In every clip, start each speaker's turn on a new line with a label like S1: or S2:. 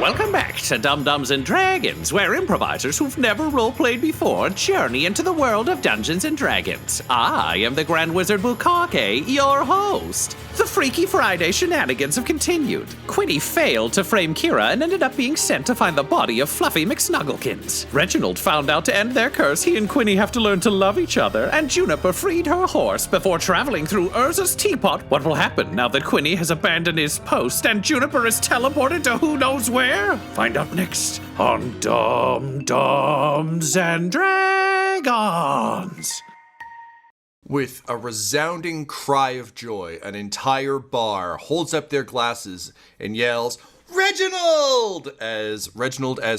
S1: Welcome back to Dum-Dums and Dragons, where improvisers who've never roleplayed before journey into the world of Dungeons and Dragons. I am the Grand Wizard Bukake, your host. The Freaky Friday shenanigans have continued. Quinny failed to frame Keira and ended up being sent to find the body of Fluffy McSnugglekins. Reginald found out to end their curse, he and Quinny have to learn to love each other, and Juniper freed her horse before traveling through Urza's teapot. What will happen now that Quinny has abandoned his post and Juniper is teleported to who knows where? Find out next on Dum-Dums and Dragons.
S2: With a resounding cry of joy, an entire bar holds up their glasses and yells, Reginald! As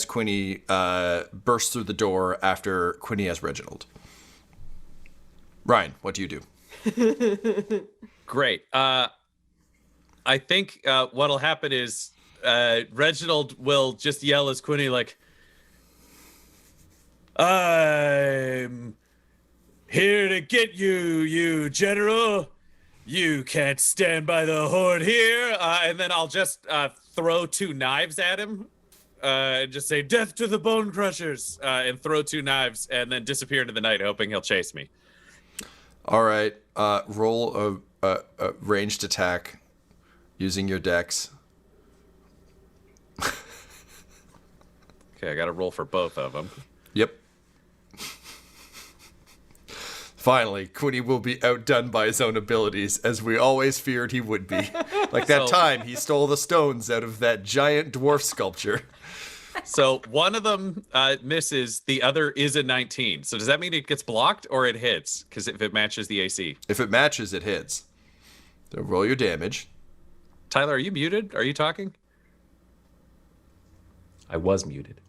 S2: Quinny bursts through the door after Quinny as Reginald. Ryan, what do you do?
S3: Great. I think what'll happen is Reginald will just yell as Quinny, like, I'm here to get you, you general. You can't stand by the horde here. And then I'll just throw two knives at him and just say, death to the bone crushers, and throw two knives and then disappear into the night, hoping he'll chase me.
S2: All right. Roll a ranged attack using your dex.
S3: Okay, I got to roll for both of them.
S2: Yep. Finally, Quinny will be outdone by his own abilities, as we always feared he would be. Like that time he stole the stones out of that giant dwarf sculpture.
S3: So one of them misses, the other is a 19. So does that mean it gets blocked or it hits? Because if it matches the AC.
S2: If it matches, it hits. So roll your damage.
S3: Tyler, are you muted? Are you talking?
S4: I was muted.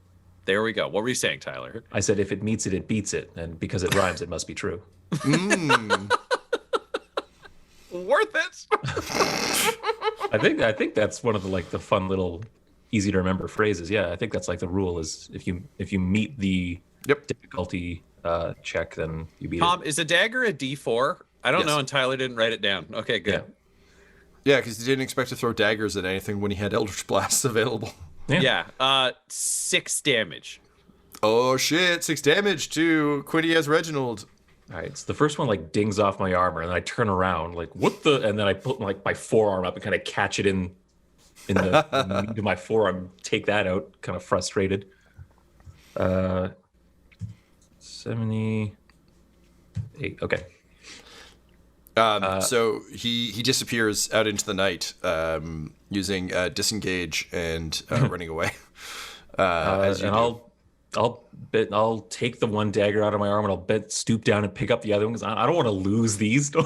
S3: There we go. What were you saying, Tyler?
S4: I said if it meets it, it beats it. And because it rhymes, it must be true.
S3: Worth it.
S4: I think that's one of the fun little easy to remember phrases. Yeah, I think that's like the rule is if you meet the difficulty check, then you beat
S3: Tom,
S4: it.
S3: is a dagger a D4? I don't know, and Tyler didn't write it down. Okay, good.
S2: Yeah, because he didn't expect to throw daggers at anything when he had Eldritch Blasts available.
S3: Yeah. 6 damage.
S2: Oh shit, 6 damage to Quinny as Reginald.
S4: All right, so the first one like dings off my armor, and then I turn around like what the, and then I put like my forearm up and kind of catch it in the into my forearm, take that out, kind of frustrated. 78. Okay.
S2: So he disappears out into the night using disengage and running away.
S4: I'll take the one dagger out of my arm and I'll stoop down and pick up the other one because I don't want to lose these. Don't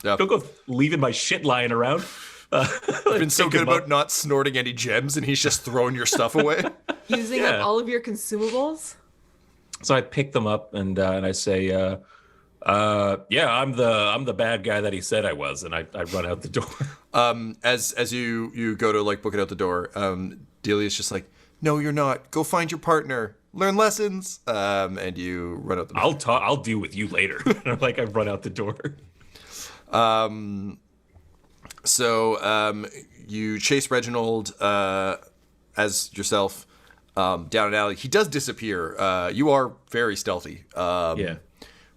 S4: go leaving my shit lying around.
S2: You've been so good about not snorting any gems, and he's just throwing your stuff away.
S5: Using up all of your consumables.
S4: So I pick them up and I say, I'm the bad guy that he said I was, and I run out the door.
S2: As you go to like book it out the door, Delia's just like, no, you're not. Go find your partner. Learn lessons. And you run out the door.
S4: I'll deal with you later. Like I run out the door. So you chase Reginald as yourself down an alley. He does disappear. You are very stealthy.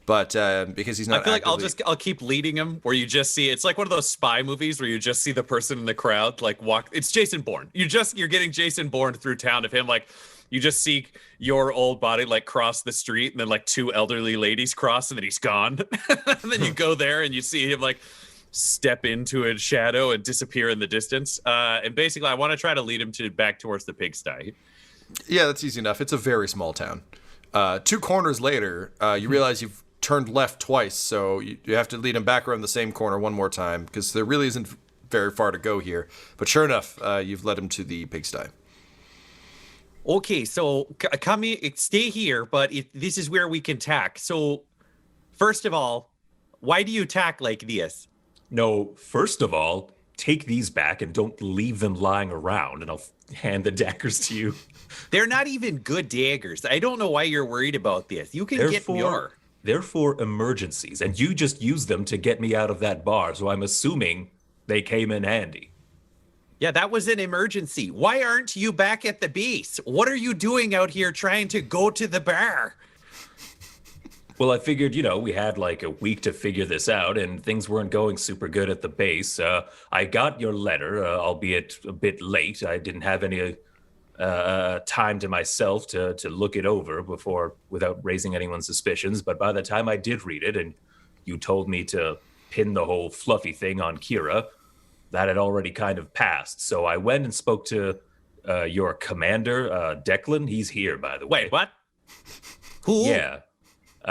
S4: But because he's not,
S3: I feel like I'll keep leading him. Where you just see, it's like one of those spy movies where you just see the person in the crowd like walk. It's Jason Bourne. You're getting Jason Bourne through town of him. Like you just see your old body like cross the street, and then like 2 elderly ladies cross, and then he's gone. And then you go there and you see him like step into a shadow and disappear in the distance. And basically, I want to try to lead him back towards the pigsty.
S2: Yeah, that's easy enough. It's a very small town. 2 corners later, you realize you've turned left twice, so you have to lead him back around the same corner one more time, because there really isn't very far to go here. But sure enough, you've led him to the pigsty.
S3: Okay, so come here, stay here, but this is where we can tack. So, first of all, why do you tack like this?
S4: No, first of all, take these back and don't leave them lying around, and I'll hand the daggers to you.
S3: They're not even good daggers. I don't know why you're worried about this. You can get more.
S4: They're for emergencies, and you just used them to get me out of that bar, so I'm assuming they came in handy.
S1: Yeah, that was an emergency. Why aren't you back at the base? What are you doing out here trying to go to the bar?
S6: Well, I figured, we had like a week to figure this out, and things weren't going super good at the base. I got your letter, albeit a bit late. I didn't have any time to myself to look it over without raising anyone's suspicions. But by the time I did read it, and you told me to pin the whole Fluffy thing on Keira, that had already kind of passed. So I went and spoke to your commander, Declan. He's here, by the way.
S1: Wait, what? Who?
S6: Yeah.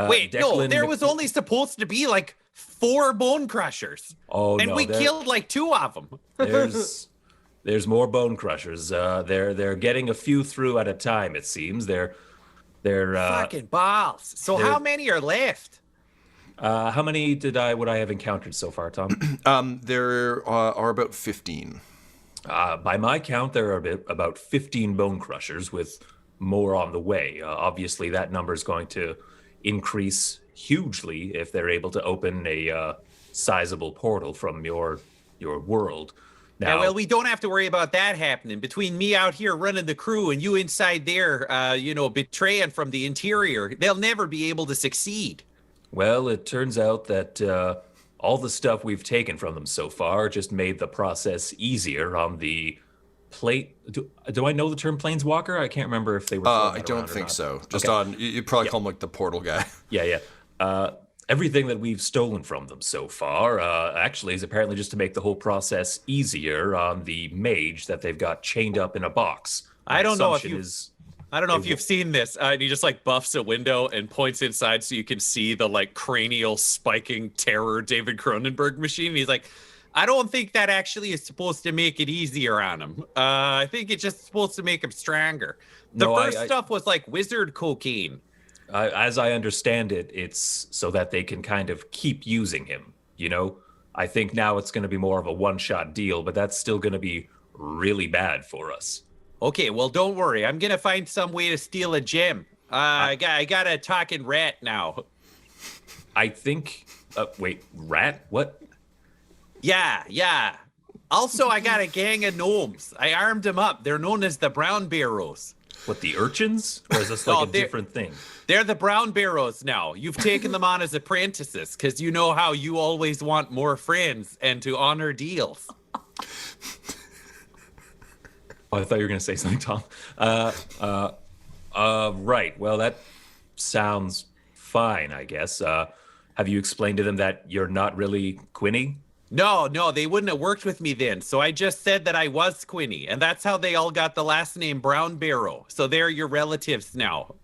S1: Wait, no, there was only supposed to be like 4 bone crushers.
S6: Oh,
S1: and
S6: no,
S1: we killed like 2 of them.
S6: There's more bone crushers. They're getting a few through at a time, it seems. They're
S1: fucking balls. So how many are left?
S6: How many would I have encountered so far, Tom?
S2: There are about 15.
S6: By my count, there are about 15 bone crushers with more on the way. Obviously, that number is going to increase hugely if they're able to open a sizable portal from your world. Now,
S1: yeah, well, we don't have to worry about that happening. Between me out here running the crew and you inside there, betraying from the interior, they'll never be able to succeed.
S6: Well, it turns out that all the stuff we've taken from them so far just made the process easier on the plate. Do I know the term planeswalker? I can't remember if they were.
S2: I don't think so. Just on, you probably call him like the portal guy.
S6: Yeah. Everything that we've stolen from them so far actually is apparently just to make the whole process easier on the mage that they've got chained up in a box.
S1: I don't know if you've seen this. And he just like buffs a window and points inside so you can see the like cranial spiking terror David Cronenberg machine. And he's like, I don't think that actually is supposed to make it easier on him. I think it's just supposed to make him stronger. The first stuff was like wizard cocaine.
S6: As I understand it, it's so that they can kind of keep using him, I think now it's going to be more of a one-shot deal, but that's still going to be really bad for us.
S1: Okay, well, don't worry. I'm going to find some way to steal a gem. I got a talking rat now.
S6: I think... wait, rat? What?
S1: Yeah. Also, I got a gang of gnomes. I armed them up. They're known as the Brown Barrows.
S6: What, the urchins? Or is this like a different thing?
S1: They're the Brown Barrows now. You've taken them on as apprentices because you know how you always want more friends and to honor deals.
S6: Oh, I thought you were going to say something, Tom. Right. Well, that sounds fine, I guess. Have you explained to them that you're not really Quinny?
S1: No, they wouldn't have worked with me then. So I just said that I was Quinny, and that's how they all got the last name Brown Barrow. So they're your relatives now.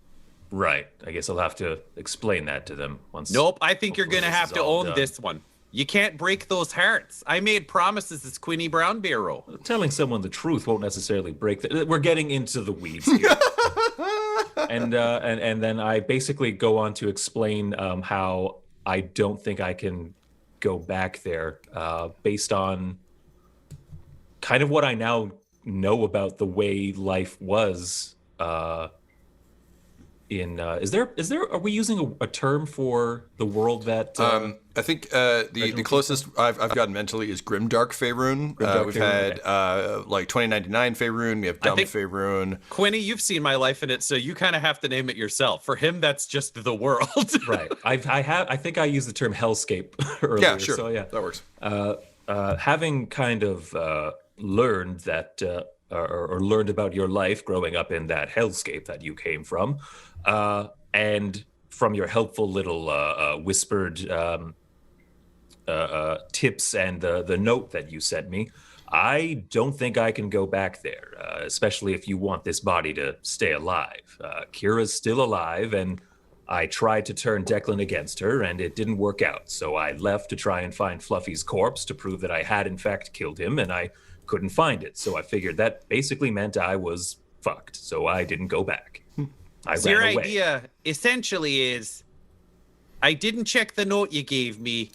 S6: Right. I guess I'll have to explain that to them once.
S1: Nope, I think you're going to have to own this one. You can't break those hearts. I made promises as Quinny Brown Barrow.
S6: Telling someone the truth won't necessarily break we're getting into the weeds here. and then I basically go on to explain how I don't think I can go back there based on kind of what I now know about the way life was are we using a term for the world that
S2: I think the closest I've gotten mentally is Grimdark Faerun. We've had like 2099 Faerun, we have Dumb Faerun.
S1: Quinny, you've seen my life in it, so you kind of have to name it yourself. For him, that's just the world.
S6: Right. I think I used the term hellscape earlier.
S2: Yeah, sure.
S6: So yeah,
S2: that works.
S6: Having kind of learned that or learned about your life growing up in that hellscape that you came from, and from your helpful little whispered tips and the note that you sent me, I don't think I can go back there, especially if you want this body to stay alive. Kira's still alive, and I tried to turn Declan against her, and it didn't work out. So I left to try and find Fluffy's corpse to prove that I had, in fact, killed him, and I couldn't find it. So I figured that basically meant I was fucked, so I didn't go back.
S1: So your idea essentially is, I didn't check the note you gave me,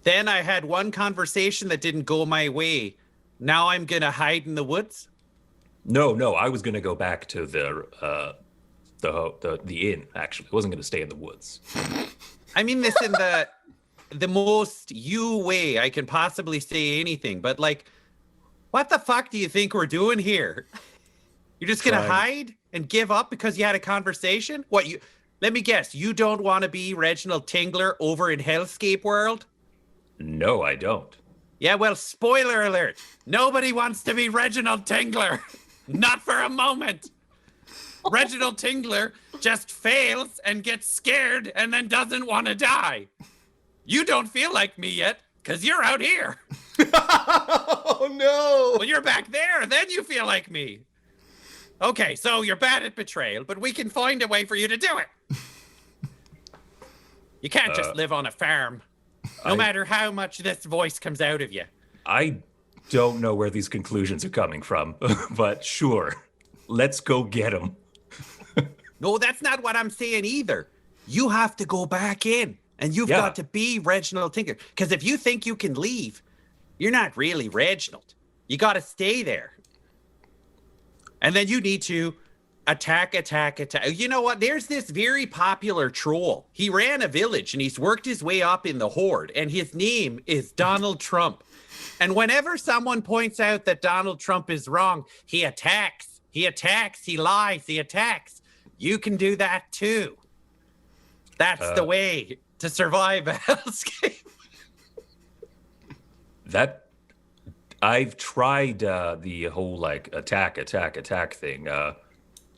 S1: then I had one conversation that didn't go my way. Now I'm going to hide in the woods?
S6: No, I was going to go back to the inn, actually. I wasn't going to stay in the woods.
S1: I mean this in the most you way I can possibly say anything, but like, What the fuck do you think we're doing here? You're just gonna hide and give up because you had a conversation? Let me guess, you don't want to be Reginald Tingler over in Hellscape World?
S6: No, I don't.
S1: Yeah, well, spoiler alert. Nobody wants to be Reginald Tingler. Not for a moment. Reginald Tingler just fails and gets scared and then doesn't want to die. You don't feel like me yet because you're out here.
S2: Oh, no.
S1: Well, you're back there, then you feel like me. Okay, so you're bad at betrayal, but we can find a way for you to do it. You can't just live on a farm, no matter how much this voice comes out of you.
S6: I don't know where these conclusions are coming from, but sure. Let's go get him.
S1: No, that's not what I'm saying either. You have to go back in, and you've got to be Reginald Tinker. Because if you think you can leave, you're not really Reginald. You got to stay there. And then you need to attack. You know what? There's this very popular troll. He ran a village, and he's worked his way up in the horde, and his name is Donald Trump. And whenever someone points out that Donald Trump is wrong, he attacks. He lies, he attacks. You can do that too. That's the way to survive a hellscape.
S6: I've tried the whole like attack thing.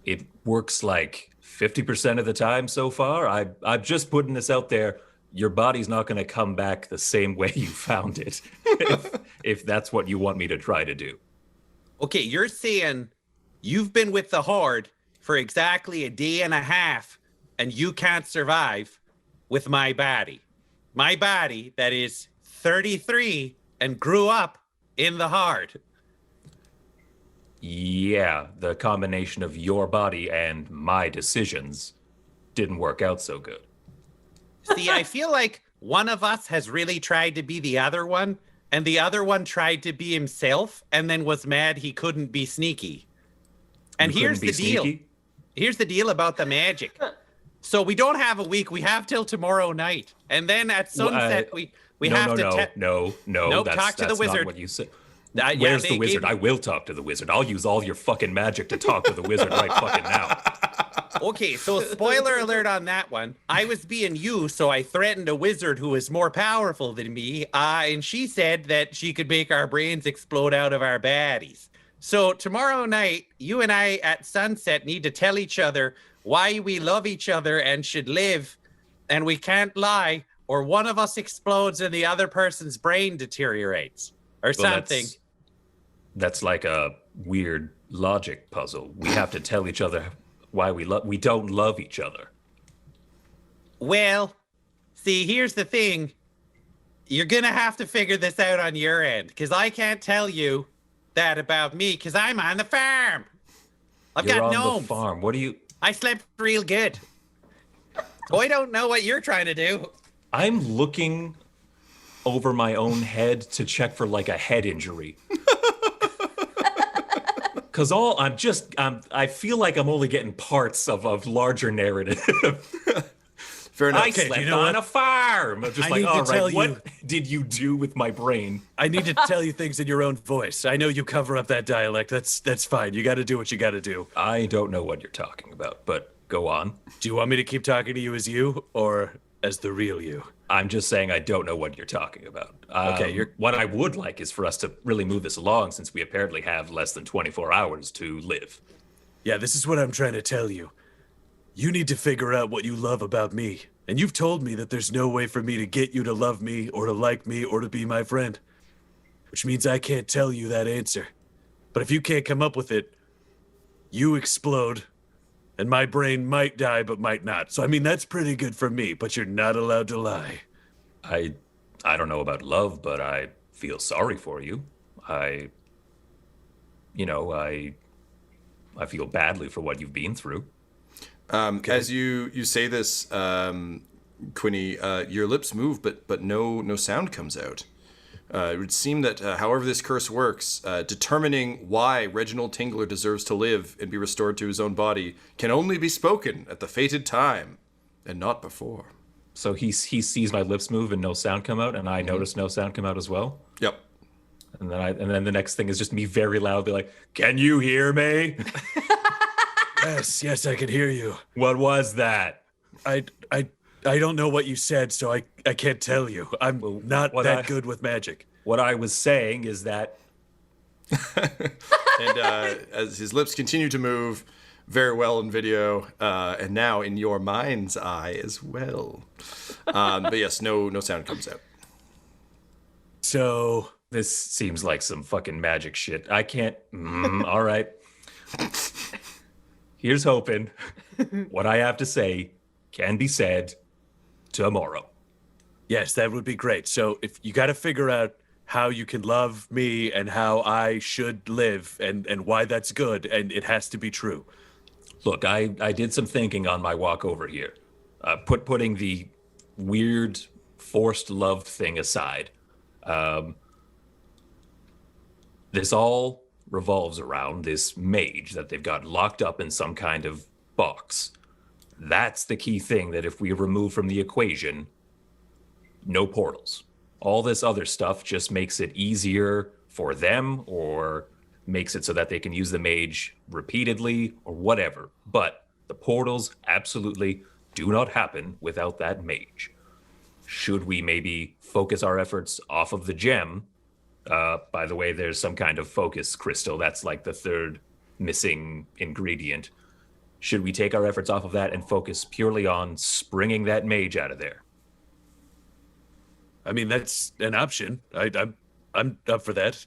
S6: It works like 50% of the time so far. I'm just putting this out there. Your body's not going to come back the same way you found it, if that's what you want me to try to do.
S1: Okay, you're saying you've been with the Horde for exactly a day and a half, and you can't survive with my body. My body that is 33 and grew up in the Horde.
S6: Yeah, the combination of your body and my decisions didn't work out so good.
S1: See, I feel like one of us has really tried to be the other one, and the other one tried to be himself and then was mad he couldn't be sneaky. And here's the deal.
S6: Sneaky?
S1: Here's the deal about the magic. So we don't have a week. We have till tomorrow night. And then at sunset, we have to...
S6: No,
S1: nope, talk to the wizard.
S6: Not what you said. Where's the wizard? I will talk to the wizard. I'll use all your fucking magic to talk to the wizard right fucking now.
S1: Okay, so spoiler alert on that one. I was being you, so I threatened a wizard who is more powerful than me, and she said that she could make our brains explode out of our bodies. So tomorrow night, you and I at sunset need to tell each other why we love each other and should live, and we can't lie, or one of us explodes and the other person's brain deteriorates, or something.
S6: That's like a weird logic puzzle. We have to tell each other why we don't love each other.
S1: Well, see, here's the thing. You're gonna have to figure this out on your end, because I can't tell you that about me, because I'm on the farm. I've got gnomes.
S6: On the farm. What do you...
S1: I slept real good. So I don't know what you're trying to do.
S6: I'm looking over my own head to check for like a head injury. Because I feel like I'm only getting parts of larger narrative.
S2: Fair enough.
S6: I slept on a farm. I'm just like, all right, what did you do with my brain?
S3: I need to tell you things in your own voice. I know you cover up that dialect. That's fine. You got to do what you got to do.
S6: I don't know what you're talking about, but go on.
S3: Do you want me to keep talking to you as you or as the real you?
S6: I'm just saying I don't know what you're talking about.
S3: Okay,
S6: what I would like is for us to really move this along, since we apparently have less than 24 hours to live.
S3: Yeah, this is what I'm trying to tell you. You need to figure out what you love about me. And you've told me that there's no way for me to get you to love me or to like me or to be my friend. Which means I can't tell you that answer. But if you can't come up with it, you explode. And my brain might die, but might not. So, I mean, that's pretty good for me, but you're not allowed to lie.
S6: I don't know about love, but I feel sorry for you. I feel badly for what you've been through.
S2: Okay. As you say this, Quinny, your lips move, but no sound comes out. It would seem that however this curse works, determining why Reginald Tingler deserves to live and be restored to his own body can only be spoken at the fated time, and not before.
S6: So he sees my lips move and no sound come out, and I notice no sound come out as well?
S2: Yep.
S6: And then the next thing is just me very loudly like, "Can you hear me?"
S3: Yes, I can hear you.
S6: What was that?
S3: I don't know what you said, so I can't tell you. I'm not that good with magic.
S6: What I was saying is that...
S2: And as his lips continue to move very well in video, and now in your mind's eye as well. But yes, no sound comes out.
S3: So...
S6: This seems like some fucking magic shit. I can't... all right. Here's hoping. What I have to say can be said tomorrow.
S3: Yes, that would be great. So if you got to figure out how you can love me and how I should live and why that's good, and it has to be true.
S6: Look, I did some thinking on my walk over here. Putting the weird forced love thing aside. This all revolves around this mage that they've got locked up in some kind of box. That's the key thing that if we remove from the equation, no portals. All this other stuff just makes it easier for them or makes it so that they can use the mage repeatedly or whatever. But the portals absolutely do not happen without that mage. Should we maybe focus our efforts off of the gem? By the way, there's some kind of focus crystal. That's like the third missing ingredient. Should we take our efforts off of that and focus purely on springing that mage out of there?
S3: I mean, that's an option. I'm up for that.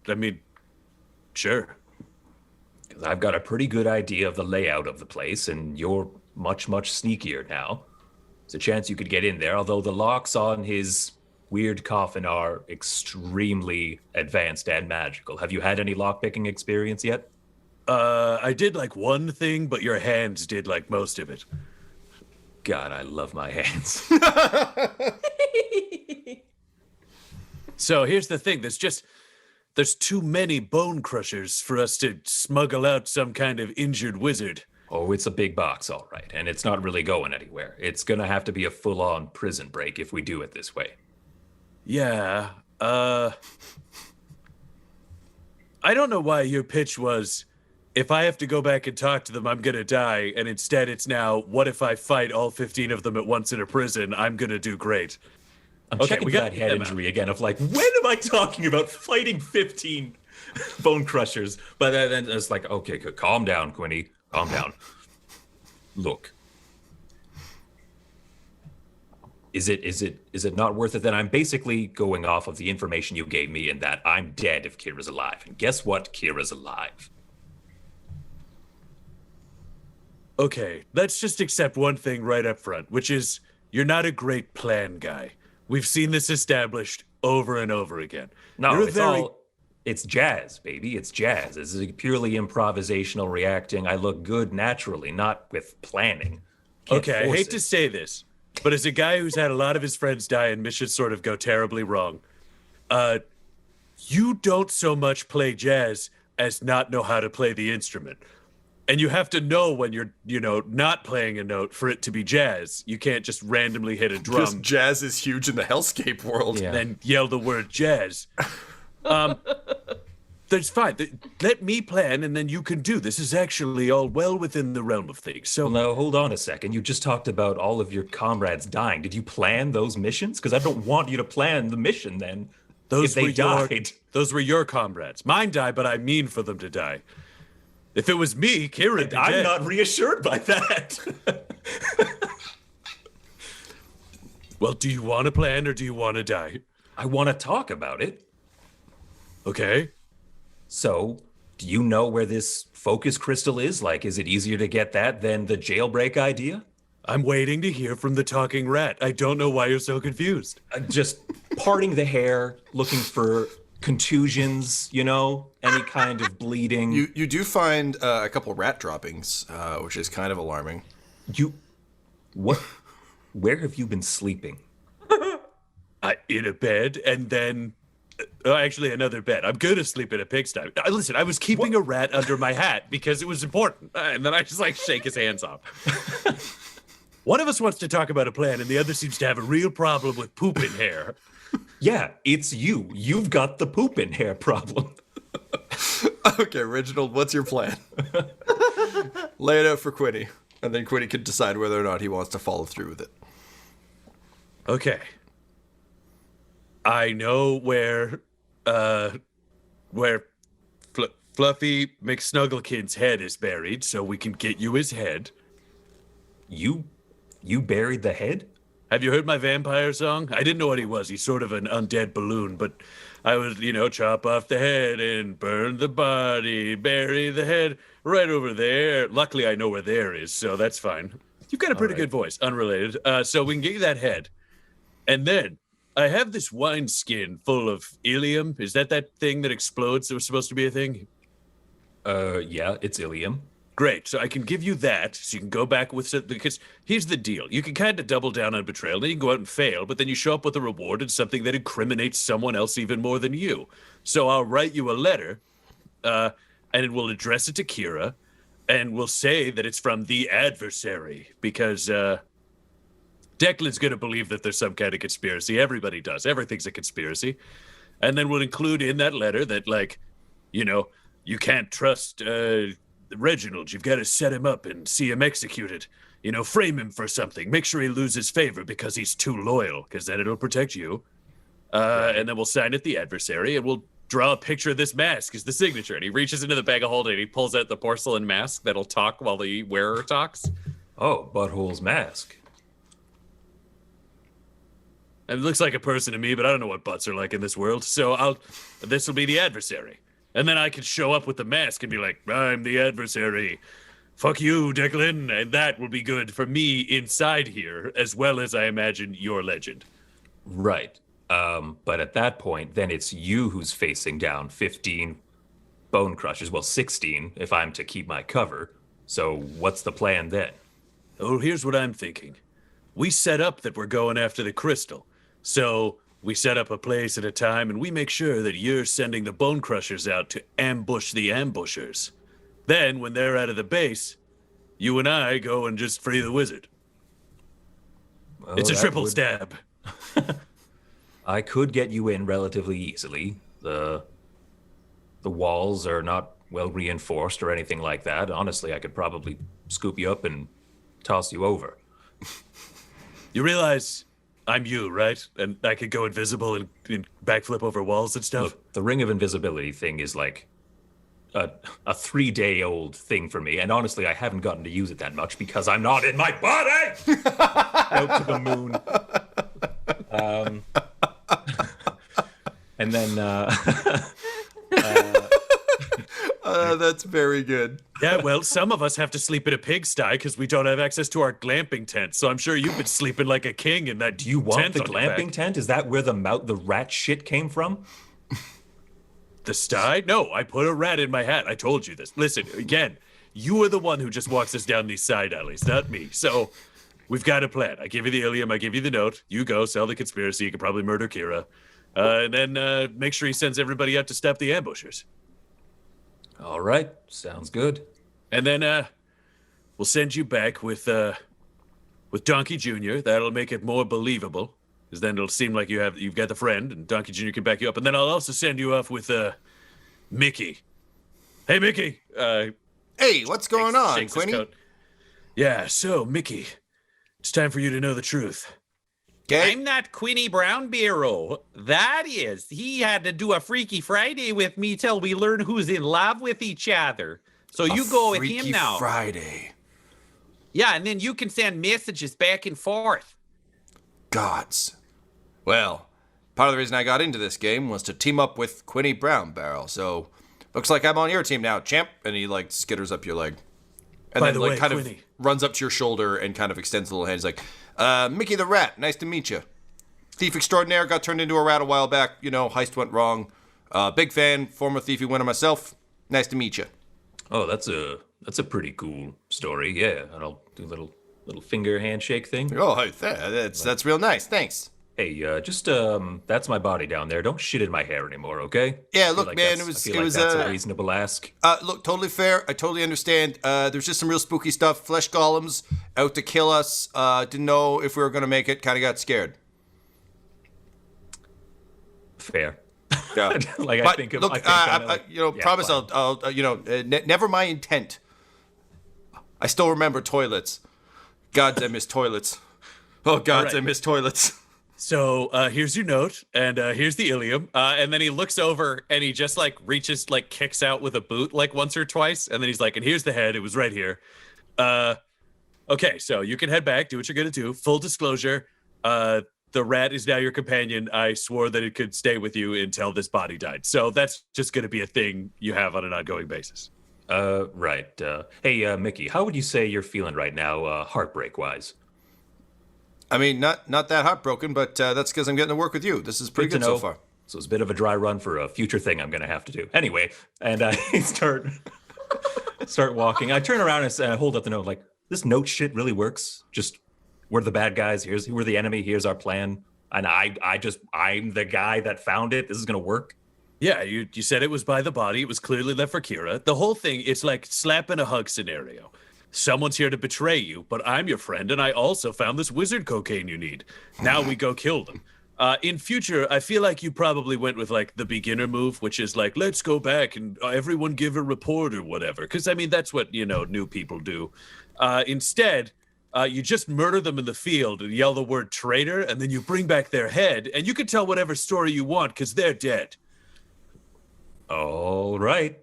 S3: I mean, sure.
S6: Because I've got a pretty good idea of the layout of the place, and you're much, much sneakier now. There's a chance you could get in there, although the locks on his weird coffin are extremely advanced and magical. Have you had any lockpicking experience yet?
S3: I did like one thing, but your hands did like most of it.
S6: God, I love my hands.
S3: So here's the thing. There's too many bone crushers for us to smuggle out some kind of injured wizard.
S6: Oh, it's a big box, all right. And it's not really going anywhere. It's going to have to be a full-on prison break if we do it this way.
S3: Yeah, I don't know why your pitch was, if I have to go back and talk to them, I'm gonna die, and instead it's now, what if I fight all 15 of them at once in a prison? I'm gonna do great.
S6: I'm checking for that head injury again of like, when am I talking about fighting 15 bone crushers? But then it's like, okay, calm down, Quinny, calm down. Look. Is it not worth it? Then I'm basically going off of the information you gave me in that I'm dead if Keira's alive. And guess what? Keira's alive.
S3: Okay, let's just accept one thing right up front, which is you're not a great plan guy. We've seen this established over and over again.
S6: No, it's jazz, baby. It's jazz. It's purely improvisational reacting. I look good naturally, not with planning.
S3: Okay, I hate to say this, but as a guy who's had a lot of his friends die and missions sort of go terribly wrong, you don't so much play jazz as not know how to play the instrument. And you have to know when you're, not playing a note for it to be jazz. You can't just randomly hit a drum.
S2: Because jazz is huge in the hellscape world.
S3: Yeah. Then yell the word jazz. That's fine. Let me plan, and then you can do. This is actually all well within the realm of things. So
S6: well, now, hold on a second. You just talked about all of your comrades dying. Did you plan those missions? Because I don't want you to plan the mission then. Those
S3: were your comrades. Mine died, but I mean for them to die. If it was me, Keira would be dead.
S6: I'm not reassured by that.
S3: Well, do you want to plan or do you want to die?
S6: I want to talk about it.
S3: Okay.
S6: So, do you know where this focus crystal is? Like, is it easier to get that than the jailbreak idea?
S3: I'm waiting to hear from the talking rat. I don't know why you're so confused.
S6: Just parting the hair, looking for contusions, any kind of bleeding.
S2: You do find a couple rat droppings, which is kind of alarming.
S6: What? Where have you been sleeping?
S3: In a bed, and then... actually, another bed. I'm going to sleep in a pigsty. Listen, I was keeping a rat under my hat because it was important. And then I just, shake his hands off. One of us wants to talk about a plan, and the other seems to have a real problem with poop in hair.
S6: Yeah, it's you. You've got the poop in hair problem.
S2: Okay, Reginald, what's your plan? Lay it out for Quinny, and then Quinny can decide whether or not he wants to follow through with it.
S3: Okay. I know where Fluffy McSnugglekins' head is buried, so we can get you his head.
S6: You buried the head?
S3: Have you heard my vampire song? I didn't know what he was. He's sort of an undead balloon, but I was, chop off the head and burn the body, bury the head right over there. Luckily, I know where there is, so that's fine. You've got a pretty good voice, unrelated. So we can get you that head. And then I have this wineskin full of ilium. Is that thing that explodes that was supposed to be a thing?
S6: Yeah, it's ilium.
S3: Great. So I can give you that, so you can go back with something. Because here's the deal. You can kind of double down on betrayal, then you can go out and fail, but then you show up with a reward and something that incriminates someone else even more than you. So I'll write you a letter, and we'll address it to Keira, and we'll say that it's from the adversary, because Declan's going to believe that there's some kind of conspiracy. Everybody does. Everything's a conspiracy. And then we'll include in that letter that, you can't trust Reginald. You've got to set him up and see him executed. Frame him for something. Make sure he loses favor because he's too loyal, because then it'll protect you. And then we'll sign it the adversary, and we'll draw a picture of this mask as the signature. And he reaches into the bag of holding, and he pulls out the porcelain mask that'll talk while the wearer talks.
S6: Oh, Butthole's mask.
S3: It looks like a person to me, but I don't know what butts are like in this world. So this will be the adversary. And then I can show up with the mask and be like, I'm the adversary. Fuck you, Declan. And that will be good for me inside here, as well as I imagine your legend.
S6: Right. But at that point, then it's you who's facing down 15 bone crushers. Well, 16 if I'm to keep my cover. So what's the plan then?
S3: Oh, here's what I'm thinking. We set up that we're going after the crystal. So we set up a place at a time, and we make sure that you're sending the bone crushers out to ambush the ambushers. Then, when they're out of the base, you and I go and just free the wizard.
S6: Well,
S3: it's a triple stab.
S6: I could get you in relatively easily. The walls are not well reinforced or anything like that. Honestly, I could probably scoop you up and toss you over.
S3: You realize I'm you, right? And I could go invisible and backflip over walls and stuff?
S6: Look, the ring of invisibility thing is like a 3-day-old thing for me. And honestly, I haven't gotten to use it that much because I'm not in my body! Out to the moon. And then...
S2: That's very good.
S3: Yeah, well, some of us have to sleep in a pigsty because we don't have access to our glamping tent. So I'm sure you've been sleeping like a king in that.
S6: Do you want
S3: tent
S6: the glamping tent? Is that where the rat shit came from?
S3: The sty? No, I put a rat in my hat. I told you this. Listen, again, you are the one who just walks us down these side alleys, not me. So we've got a plan. I give you the ilium. I give you the note. You go, sell the conspiracy. You can probably murder Keira. And then make sure he sends everybody out to stop the ambushers.
S6: All right. Sounds good.
S3: And then we'll send you back with Donkey Jr. That'll make it more believable. Because then it'll seem like you've got the friend, and Donkey Jr. can back you up. And then I'll also send you off with Mickey. Hey, Mickey.
S2: Hey, what's going on, Quinny?
S3: Yeah, so, Mickey, it's time for you to know the truth.
S2: Okay.
S1: I'm not Quinny Brownbarrow. That is, he had to do a Freaky Friday with me till we learn who's in love with each other. So you go with him now.
S2: Friday.
S1: Yeah, and then you can send messages back and forth.
S2: Gods. Well, part of the reason I got into this game was to team up with Quinny Brownbarrow. So looks like I'm on your team now, champ. And he skitters up your leg. And
S3: By
S2: then
S3: the way,
S2: kind
S3: Quinny.
S2: of runs up to your shoulder and kind of extends a little hand. He's like, Mickey the Rat, nice to meet you. Thief extraordinaire, got turned into a rat a while back. Heist went wrong. Big fan, former thiefy winner myself. Nice to meet you.
S6: Oh, that's a pretty cool story. Yeah, and I'll do a little finger handshake thing.
S2: Oh, hey, that's real nice. Thanks.
S6: Hey, just that's my body down there. Don't shit in my hair anymore, okay?
S2: Yeah, look, man, that's
S6: a reasonable ask.
S2: Look, totally fair. I totally understand. There's just some real spooky stuff. Flesh golems out to kill us. Didn't know if we were gonna make it. Kind of got scared.
S6: Fair.
S4: Yeah.
S6: Like,
S4: but
S6: I think of,
S4: look,
S6: I think kinda
S4: you know,
S6: yeah,
S4: promise
S6: fine.
S4: I'll never my intent. I still remember toilets. Gods, I miss toilets. Oh, gods,
S3: right.
S4: I miss toilets.
S3: So here's your note, and here's the ilium. And then he looks over and he just like reaches, like kicks out with a boot like once or twice, and then he's like, and here's the head. It was right here. Okay, so you can head back, do what you're gonna do. Full disclosure, the rat is now your companion. I swore that it could stay with you until this body died. So that's just gonna be a thing you have on an ongoing basis.
S6: Right. Hey, Mickey, how would you say you're feeling right now, heartbreak-wise?
S4: I mean, not that heartbroken, but that's because I'm getting to work with you. This is pretty good so far.
S6: So it's a bit of a dry run for a future thing I'm going to have to do. Anyway, and I start walking. I turn around and hold up the note like, this note shit really works. Just, we're the bad guys. We're the enemy. Here's our plan. And I'm the guy that found it. This is going to work.
S3: Yeah, you said it was by the body. It was clearly left for Keira. The whole thing, it's like slap and a hug scenario. Someone's here to betray you, but I'm your friend, and I also found this wizard cocaine you need. Now we go kill them. In future, I feel like you probably went with like the beginner move, which is like, let's go back and everyone give a report or whatever. Because I mean, that's what, new people do. Instead, you just murder them in the field and yell the word traitor, and then you bring back their head, and you can tell whatever story you want because they're dead.
S6: All right.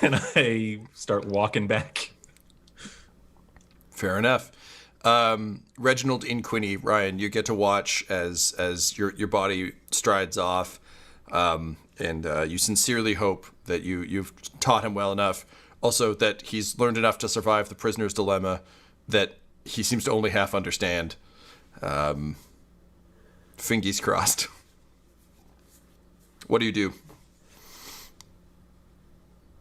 S6: And I start walking back.
S4: Fair enough. Reginald and Quinny, Ryan, you get to watch as your body strides off, and you sincerely hope that you've taught him well enough. Also, that he's learned enough to survive the prisoner's dilemma that he seems to only half understand. Fingies crossed. What do you do?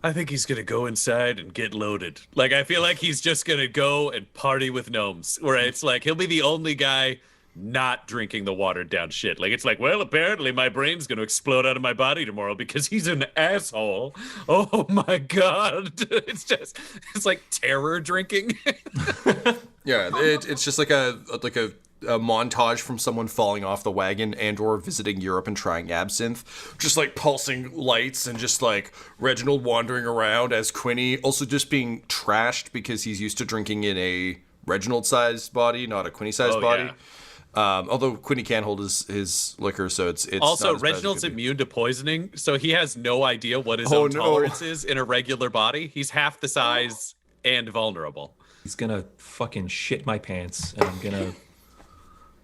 S3: I think he's gonna go inside and get loaded. Like, I feel like he's just gonna go and party with gnomes, where it's like he'll be the only guy not drinking the watered down shit. Like, it's like, well, apparently my brain's gonna explode out of my body tomorrow because he's an asshole. Oh my god. It's like terror drinking.
S4: Yeah, it's just like a montage from someone falling off the wagon and or visiting Europe and trying absinthe. Just like pulsing lights and just like Reginald wandering around as Quinny, also just being trashed because he's used to drinking in a Reginald-sized body, not a Quinny-sized body.
S3: Yeah.
S4: Although Quinny can't hold his liquor, so it's
S3: also,
S4: not as bad as
S3: Reginald's
S4: it could be.
S3: immune to poisoning, so he has no idea what his own tolerance is in a regular body. He's half the size and vulnerable.
S6: He's going to fucking shit my pants, and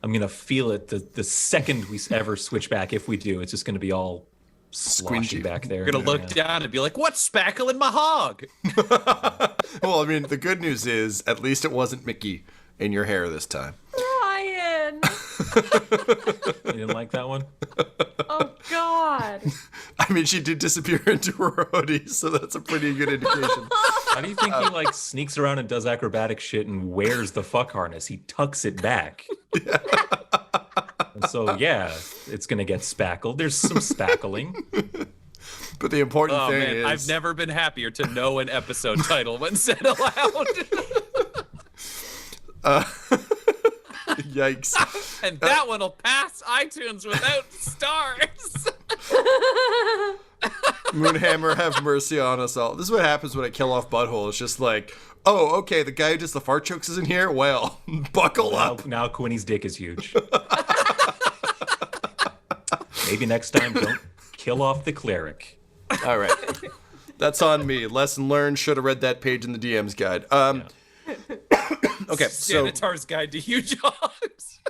S6: I'm gonna feel it the second we ever switch back. If we do, it's just gonna be all squishy back there.
S3: You're gonna look down and be like, "What's spackling my hog?"
S4: Well, I mean, the good news is at least it wasn't Mickey in your hair this time.
S5: Ryan.
S6: You didn't like that one?
S5: Oh God.
S4: I mean, she did disappear into her hoodie, so that's a pretty good indication.
S6: How do you think he like sneaks around and does acrobatic shit and wears the fuck harness? He tucks it back. Yeah. And so yeah, it's gonna get spackled. There's some spackling.
S4: But the important thing
S3: man,
S4: is,
S3: I've never been happier to know an episode title when said aloud.
S4: Yikes.
S3: And that one will pass iTunes without stars.
S4: Moonhammer, have mercy on us all. This is what happens when I kill off Butthole. It's just like, oh, okay, the guy who does the fart jokes is in here? Well, buckle up.
S6: Now Quinny's dick is huge. Maybe next time, don't kill off the cleric.
S4: All right. That's on me. Lesson learned. Should have read that page in the DM's guide. Okay, so
S3: Janitor's Guide to Huge Hogs.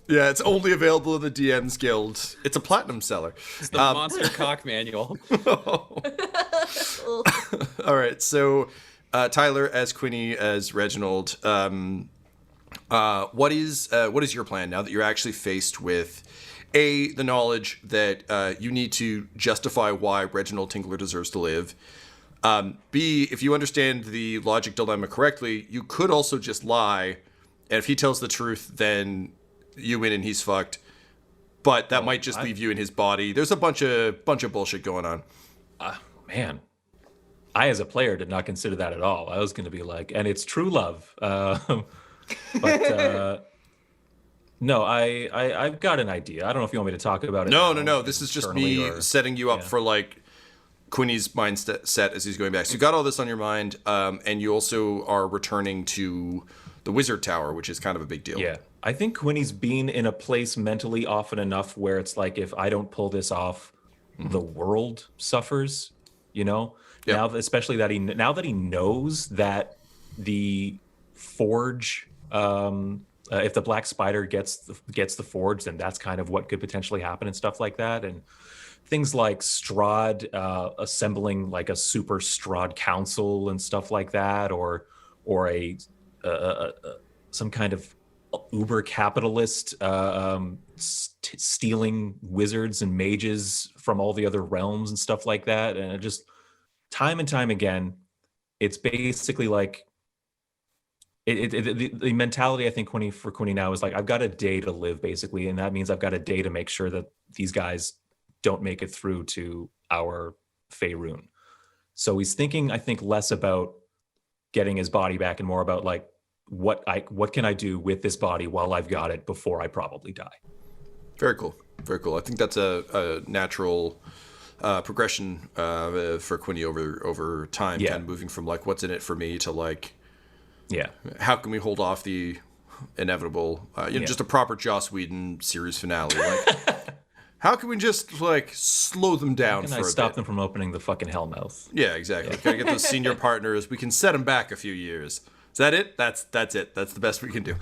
S4: yeah, it's only available in the DM's Guild. It's a platinum seller.
S3: It's the Monster Cock Manual.
S4: All right, so Tyler as Quinny as Reginald. What is your plan now that you're actually faced with A, the knowledge that you need to justify why Reginald Tinkler deserves to live? B, if you understand the logic dilemma correctly, you could also just lie, and if he tells the truth, then you win and he's fucked. But that might just leave you in his body. There's a bunch of bullshit going on.
S6: Man, I as a player did not consider that at all. I was going to be like, and it's true love. But No, I've got an idea. I don't know if you want me to talk about it.
S2: No. This is just me setting you up
S6: Yeah.
S2: for like Quinny's mindset as he's going back. So you got all this on your mind, and you also are returning to the Wizard Tower, which is kind of a big deal.
S6: Yeah. I think Quinny's been in a place mentally often enough where it's like, if I don't pull this off, the world suffers, you know?
S2: Yeah.
S6: Now, especially that now that he knows that the forge, if the Black Spider gets the forge, then that's kind of what could potentially happen and stuff like that. And things like Strahd assembling like a super Strahd council and stuff like that, or a some kind of uber capitalist stealing wizards and mages from all the other realms and stuff like that. And it just time and time again, it's basically like the mentality I think for Quinny now is like, I've got a day to live basically, and that means I've got a day to make sure that these guys don't make it through to our Faerun. So he's thinking, I think, less about getting his body back and more about like, what can I do with this body while I've got it before I probably die.
S2: Very cool. Very cool. I think that's a natural progression for Quinny over time,
S6: Yeah.
S2: kind of moving from like, what's in it for me to like,
S6: Yeah.
S2: how can we hold off the inevitable, just a proper Joss Whedon series finale. Like, how can we just like slow them down
S6: Can
S2: for
S6: I
S2: a
S6: stop
S2: bit?
S6: them from opening the fucking hellmouth?
S2: Yeah, exactly. Gotta get those senior partners. We can set them back a few years. Is that it? That's it. That's the best we can do.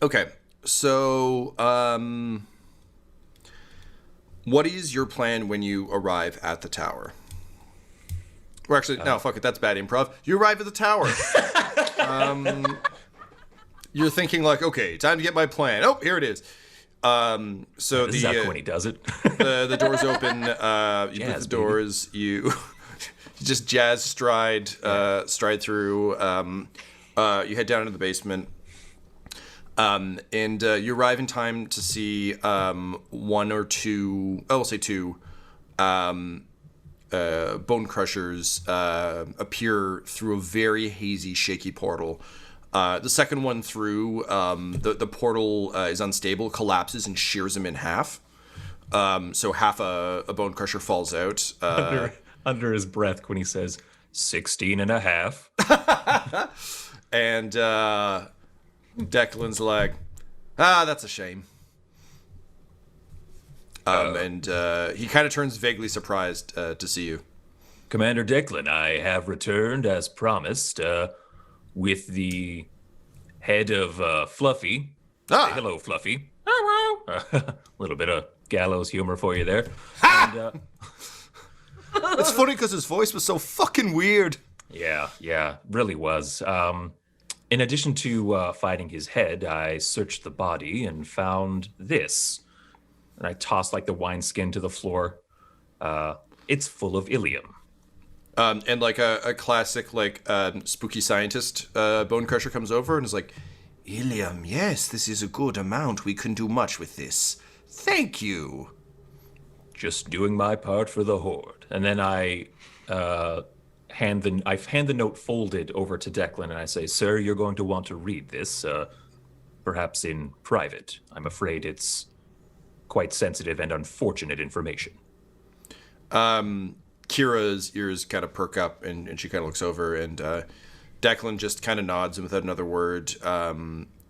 S2: Okay. So, what is your plan when you arrive at the tower? Or actually, no, fuck it. That's bad improv. You arrive at the tower. You're thinking like, okay, time to get my plan. Oh, here it is. So
S6: This is how Quinny does it.
S2: the doors open. You
S6: Jazz,
S2: put the doors. You just jazz stride through. You head down into the basement. And you arrive in time to see one or two, I'll say two, bone crushers appear through a very hazy, shaky portal. The second one through, the portal is unstable, collapses, and shears him in half. So half a bone crusher falls out.
S6: Under his breath, Quinny says, 16 and a half.
S2: And Declan's like, that's a shame. And he kind of turns vaguely surprised to see you.
S6: Commander Declan, I have returned as promised with the head of Fluffy. Say hello, Fluffy. A little bit of gallows humor for you there. And,
S2: It's funny because his voice was so fucking weird.
S6: yeah, really was. In addition to finding his head, I searched the body and found this. And I tossed like the wineskin to the floor. It's full of ilium.
S2: And like a classic like spooky scientist bone crusher comes over and is like, Ilium, yes, this is a good amount. We can do much with this. Thank you.
S6: Just doing my part for the Horde. And then I hand the note folded over to Declan and I say, sir, you're going to want to read this, perhaps in private. I'm afraid it's quite sensitive and unfortunate information.
S2: Kira's ears kind of perk up and she kind of looks over and Declan just kind of nods and without another word,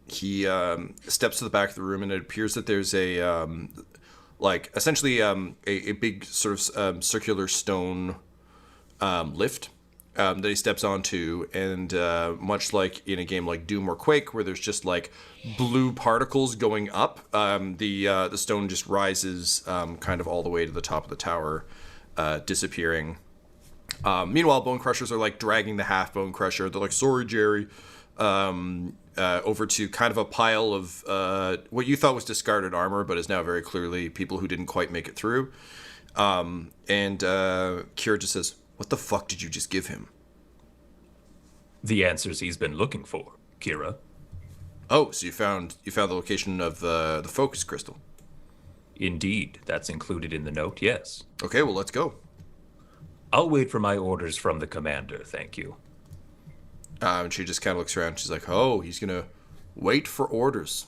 S2: he steps to the back of the room and it appears that there's a essentially a big sort of circular stone lift that he steps onto, and much like in a game like Doom or Quake, where there's just like blue particles going up, the stone just rises kind of all the way to the top of the tower, disappearing. Meanwhile, Bone Crushers are like dragging the half Bone Crusher. They're like, sorry, Jerry. Over to kind of a pile of what you thought was discarded armor, but is now very clearly people who didn't quite make it through. And Keira just says, what the fuck did you just give him?
S6: The answers he's been looking for, Keira.
S2: Oh, so you found the location of the focus crystal.
S6: Indeed, that's included in the note, yes.
S2: Okay, well, let's go.
S6: I'll wait for my orders from the commander, thank you.
S2: And she just kind of looks around. She's like, oh, he's gonna wait for orders.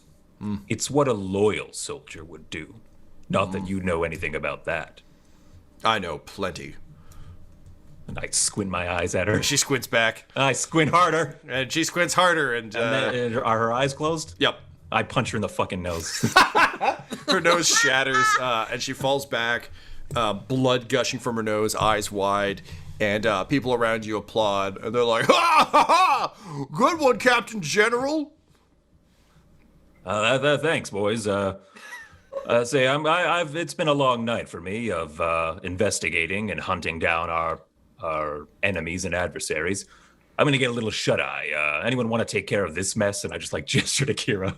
S6: It's what a loyal soldier would do. Not that you know anything about that.
S2: I know plenty.
S6: And I squint my eyes at her.
S2: She squints back.
S6: I squint harder.
S2: And she squints harder. And
S6: And are her eyes closed?
S2: yep.
S6: I punch her in the fucking nose.
S2: Her nose shatters, and she falls back, blood gushing from her nose, eyes wide, and people around you applaud, and they're like, "Ha ha ha! Good one, Captain General."
S6: Thanks, boys. It's been a long night for me of investigating and hunting down our enemies and adversaries. I'm gonna get a little shut eye. Anyone want to take care of this mess? And I just gesture to Keira.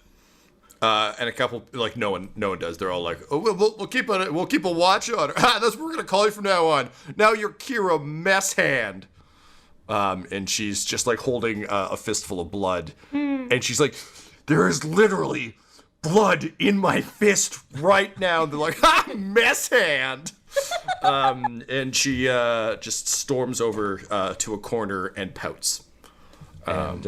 S2: And a couple, no one does. They're all like, "Oh, we'll keep a watch on her." That's what we're gonna call you from now on. Now you're Keira Mess Hand. And she's just holding a fistful of blood, and she's like, "There is literally blood in my fist right now." And they're like, "Ha, Mess Hand." And she just storms over to a corner and pouts.
S6: And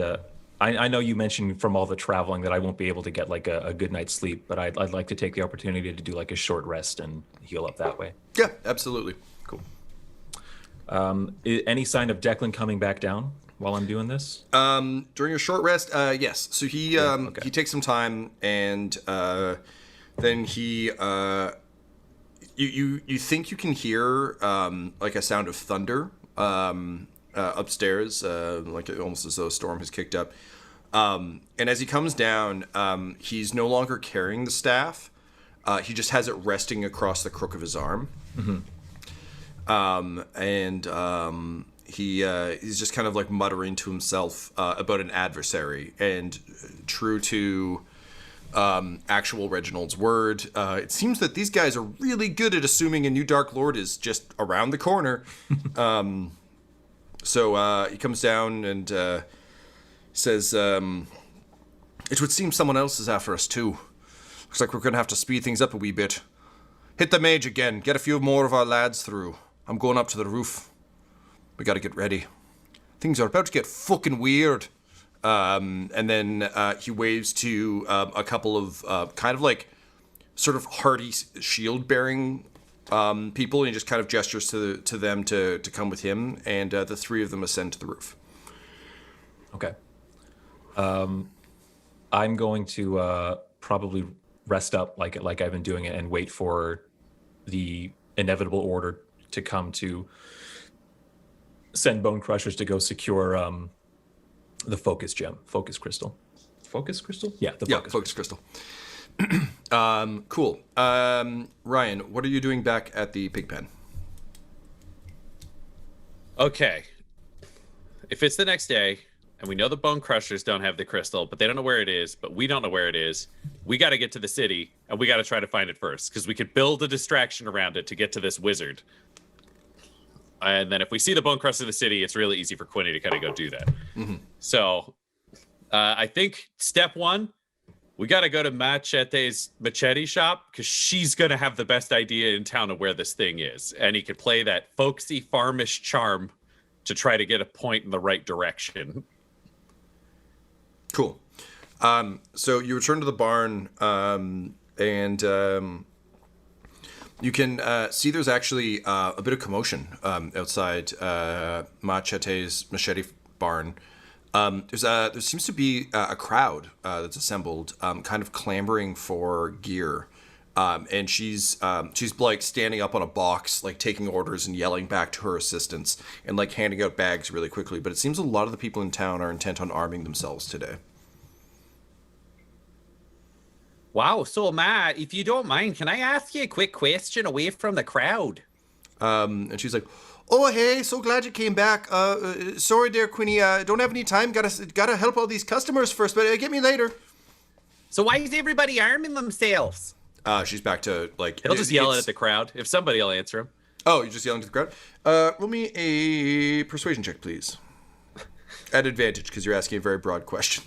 S6: I know you mentioned from all the traveling that I won't be able to get a good night's sleep, but I'd like to take the opportunity to do a short rest and heal up that way.
S2: Yeah, absolutely. Cool.
S6: Any sign of Declan coming back down while I'm doing this?
S2: During your short rest, yes. So he takes some time, and then he you think you can hear a sound of thunder upstairs, almost as though a storm has kicked up. And as he comes down, he's no longer carrying the staff. He just has it resting across the crook of his arm.
S6: Mm-hmm.
S2: He's just kind of muttering to himself about an adversary. And true to actual Reginald's word, it seems that these guys are really good at assuming a new Dark Lord is just around the corner. So he comes down and says, "It would seem someone else is after us too. Looks like we're going to have to speed things up a wee bit. Hit the mage again. Get a few more of our lads through. I'm going up to the roof. We got to get ready. Things are about to get fucking weird." And then he waves to a couple of sort of hardy shield-bearing people, and he just kind of gestures to them to come with him, and the three of them ascend to the roof.
S6: Okay. I'm going to probably rest up like I've been doing it and wait for the inevitable order to come to send Bone Crushers to go secure the focus crystal. Focus crystal? Yeah,
S2: focus crystal. Cool. Ryan, what are you doing back at the pig pen?
S3: Okay. If it's the next day, and we know the Bone Crushers don't have the crystal, but they don't know where it is, but we don't know where it is, we got to get to the city, and we got to try to find it first, because we could build a distraction around it to get to this wizard. And then if we see the Bone Crusher in the city, it's really easy for Quinny to kind of go do that.
S2: Mm-hmm.
S3: So I think step one, we got to go to Machete's machete shop, because she's going to have the best idea in town of where this thing is. And he could play that folksy farmish charm to try to get a point in the right direction.
S2: Cool. So you return to the barn, and you can see there's actually a bit of commotion outside Machete's machete barn. There seems to be a crowd that's assembled, kind of clamoring for gear, and she's standing up on a box, taking orders and yelling back to her assistants, and handing out bags really quickly. But it seems a lot of the people in town are intent on arming themselves today.
S1: Wow, so Matt, if you don't mind, can I ask you a quick question away from the crowd?
S2: And she's like, "Oh, hey, so glad you came back. Sorry there, Quinny. Don't have any time. Gotta help all these customers first, but get me later."
S1: So why is everybody arming themselves?
S2: She's back to
S3: He'll just yell it at the crowd. If somebody will answer him.
S2: Oh, you're just yelling to the crowd? Roll me a persuasion check, please. At advantage, because you're asking a very broad question.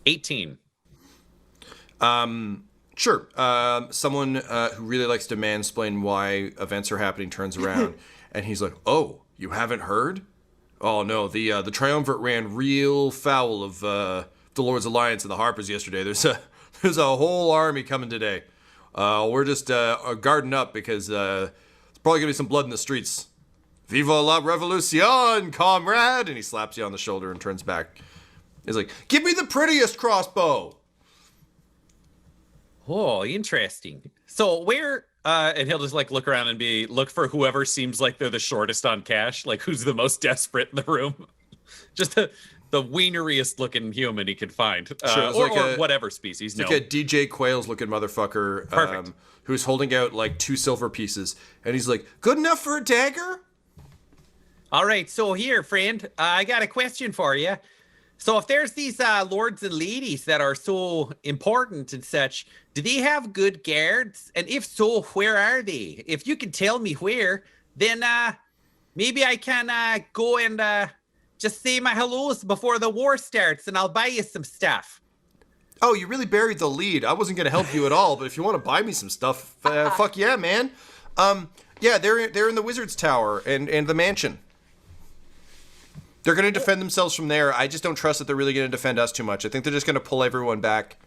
S3: 18.
S2: Sure. Someone who really likes to mansplain why events are happening turns around, and he's like, "Oh, you haven't heard? Oh no, the Triumvirate ran real foul of the Lord's Alliance and the Harpers yesterday. There's a whole army coming today. We're just guarding up because there's probably gonna be some blood in the streets. Viva la revolution, comrade! And he slaps you on the shoulder and turns back. He's like, give me the prettiest crossbow!
S3: Oh, interesting. So where, and he'll just like look around and look for whoever seems like they're the shortest on cash, like who's the most desperate in the room. Just the wieneriest looking human he could find.
S2: Sure,
S3: or whatever species.
S2: It's like a DJ Quails looking motherfucker who's holding out like 2 silver pieces. And he's like, good enough for a dagger?
S3: All right, so here, friend, I got a question for you. So if there's these lords and ladies that are so important and such, do they have good guards? And if so, where are they? If you can tell me where, then maybe I can go and just say my hellos before the war starts, and I'll buy you some stuff.
S2: Oh, you really buried the lead. I wasn't going to help you at all, but if you want to buy me some stuff, fuck yeah, man. Yeah, they're in the Wizard's Tower and the mansion. They're going to defend themselves from there. I just don't trust that they're really going to defend us too much. I think they're just going to pull everyone back.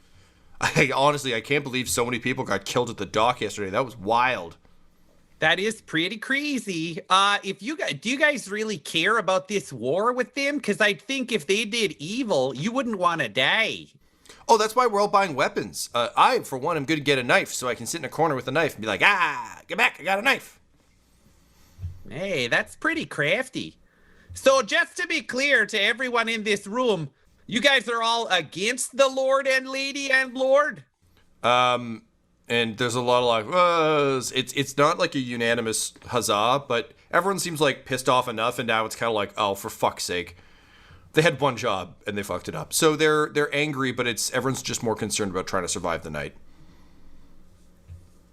S2: Honestly, I can't believe so many people got killed at the dock yesterday. That was wild.
S3: That is pretty crazy. Do you guys really care about this war with them? Because I think if they did evil, you wouldn't want to die.
S2: Oh, that's why we're all buying weapons. I, for one, am going to get a knife so I can sit in a corner with a knife and be like, get back, I got a knife.
S3: Hey, that's pretty crafty. So just to be clear to everyone in this room, you guys are all against the Lord and Lady and Lord?
S2: And there's a lot of like, it's not like a unanimous huzzah, but everyone seems like pissed off enough, and now it's kind of like, oh, for fuck's sake. They had one job and they fucked it up. So they're angry, but everyone's just more concerned about trying to survive the night.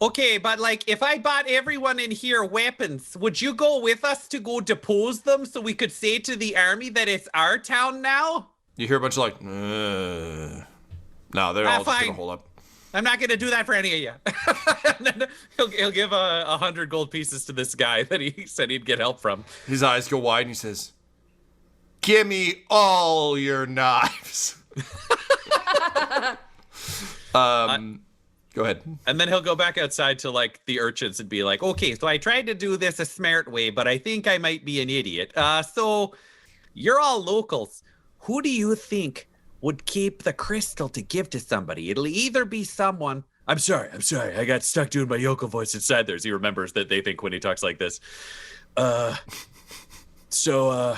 S3: Okay, but like, if I bought everyone in here weapons, would you go with us to go depose them so we could say to the army that it's our town now?
S2: You hear a bunch of like, no, they're all just gonna hold up.
S3: I'm not gonna do that for any of you. And then he'll give 100 gold pieces to this guy that he said he'd get help from.
S2: His eyes go wide and he says, give me all your knives. Go ahead.
S3: And then he'll go back outside to like the urchins and be like, okay, so I tried to do this a smart way, but I think I might be an idiot. So you're all locals. Who do you think would keep the crystal to give to somebody? It'll either be someone. I'm sorry. I got stuck doing my yokel voice inside there. As he remembers that they think when he talks like this. So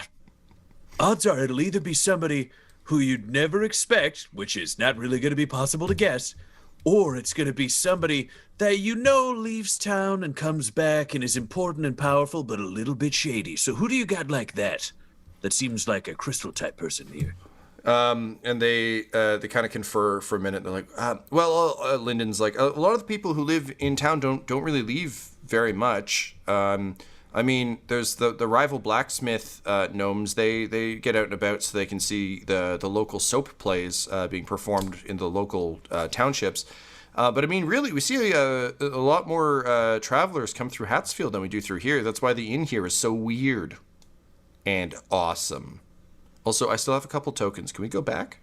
S3: odds are it'll either be somebody who you'd never expect, which is not really going to be possible to guess, or it's going to be somebody that you know leaves town and comes back and is important and powerful, but a little bit shady. So who do you got like that? That seems like a crystal type person here.
S2: And they kind of confer for a minute. They're like, Lyndon's like, a lot of the people who live in town don't really leave very much. I mean, there's the rival blacksmith gnomes. They get out and about so they can see the local soap plays being performed in the local townships. But I mean, really, we see a lot more travelers come through Hatsfield than we do through here. That's why the inn here is so weird and awesome. Also, I still have a couple tokens. Can we go back?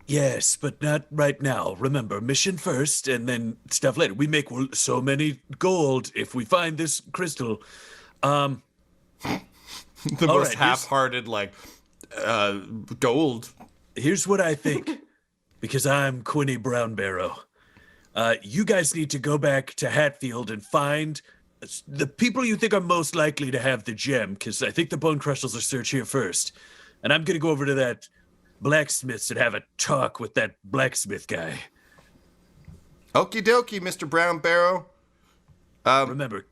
S6: Yes, but not right now. Remember, mission first and then stuff later. We make so many gold if we find this crystal.
S2: The most half-hearted, gold.
S6: Here's what I think, because I'm Quinny Brownbarrow. You guys need to go back to Hatfield and find the people you think are most likely to have the gem, because I think the Bone Crushers will search here first. And I'm going to go over to that blacksmiths and have a talk with that blacksmith guy.
S2: Okie dokie, Mr. Brown Barrow.
S6: Remember,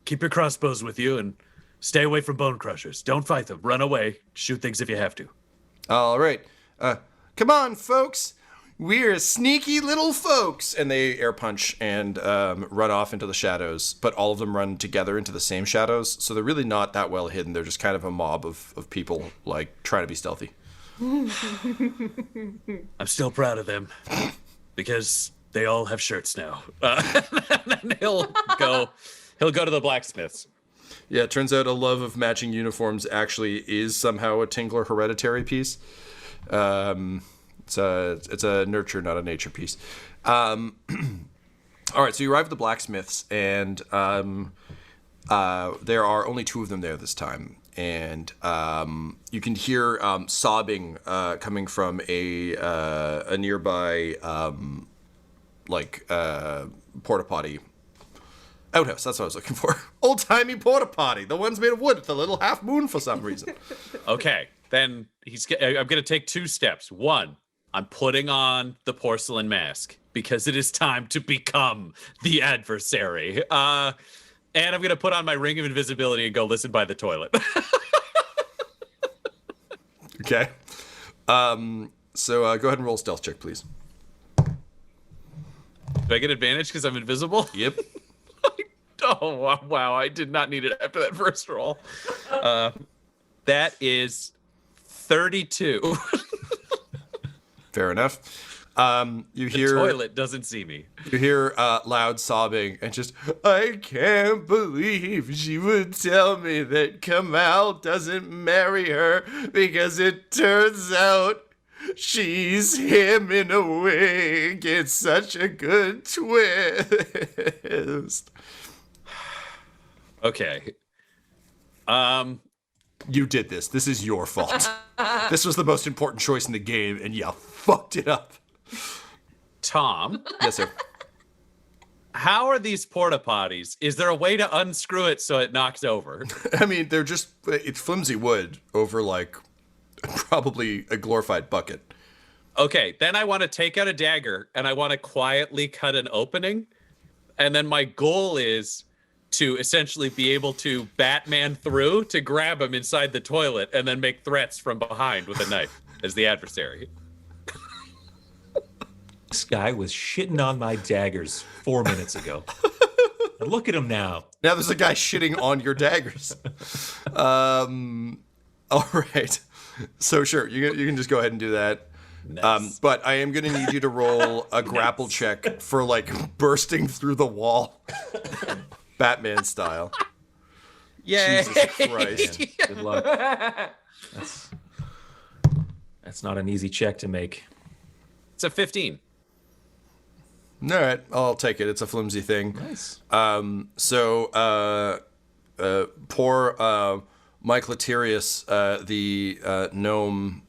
S6: keep your crossbows with you and stay away from bone crushers. Don't fight them. Run away. Shoot things if you have to.
S2: All right. Come on, folks. We're sneaky little folks. And they air punch and run off into the shadows. But all of them run together into the same shadows. So they're really not that well hidden. They're just kind of a mob of people, trying to be stealthy.
S6: I'm still proud of them because they all have shirts now.
S3: And then he'll go to the blacksmiths.
S2: Yeah, it turns out a love of matching uniforms actually is somehow a Tingler hereditary piece. It's a nurture, not a nature piece. All right, so you arrive at the blacksmiths, and there are only 2 of them there this time. And you can hear sobbing coming from a nearby porta potty. Outhouse, that's what I was looking for. Old-timey porta potty, the ones made of wood with a little half moon for some reason.
S3: Okay, then I'm going to take 2 steps. 1, I'm putting on the porcelain mask because it is time to become the adversary. And I'm going to put on my ring of invisibility and go listen by the toilet.
S2: Okay. So go ahead and roll a stealth check, please.
S3: Do I get advantage because I'm invisible?
S2: Yep.
S3: Oh, wow. I did not need it after that first roll. That is 32.
S2: Fair enough. You hear
S3: The toilet doesn't see me.
S2: You hear loud sobbing and just, I can't believe she would tell me that Kamal doesn't marry her because it turns out she's him in a wig. It's such a good twist.
S3: Okay.
S2: You did this. This is your fault. This was the most important choice in the game, and you fucked it up.
S3: Tom,
S2: Yes, sir.
S3: how are these porta potties? Is there a way to unscrew it so it knocks over?
S2: I mean, it's flimsy wood over, like, probably a glorified bucket.
S3: Okay, then I want to take out a dagger and I want to quietly cut an opening. And then my goal is to essentially be able to Batman through to grab him inside the toilet and then make threats from behind with a knife as the adversary.
S6: This guy was shitting on my daggers 4 minutes ago. And look at him now.
S2: Now there's a guy shitting on your daggers. All right. So sure, you can just go ahead and do that.
S3: Nice.
S2: But I am going to need you to roll a grapple check for, like, bursting through the wall. Batman style.
S3: Yay!
S2: Jesus Christ.
S6: Good luck. That's not an easy check to make.
S3: It's a 15.
S2: All right, I'll take it. It's a flimsy thing.
S6: Nice.
S2: So poor Mike Latirius, the gnome,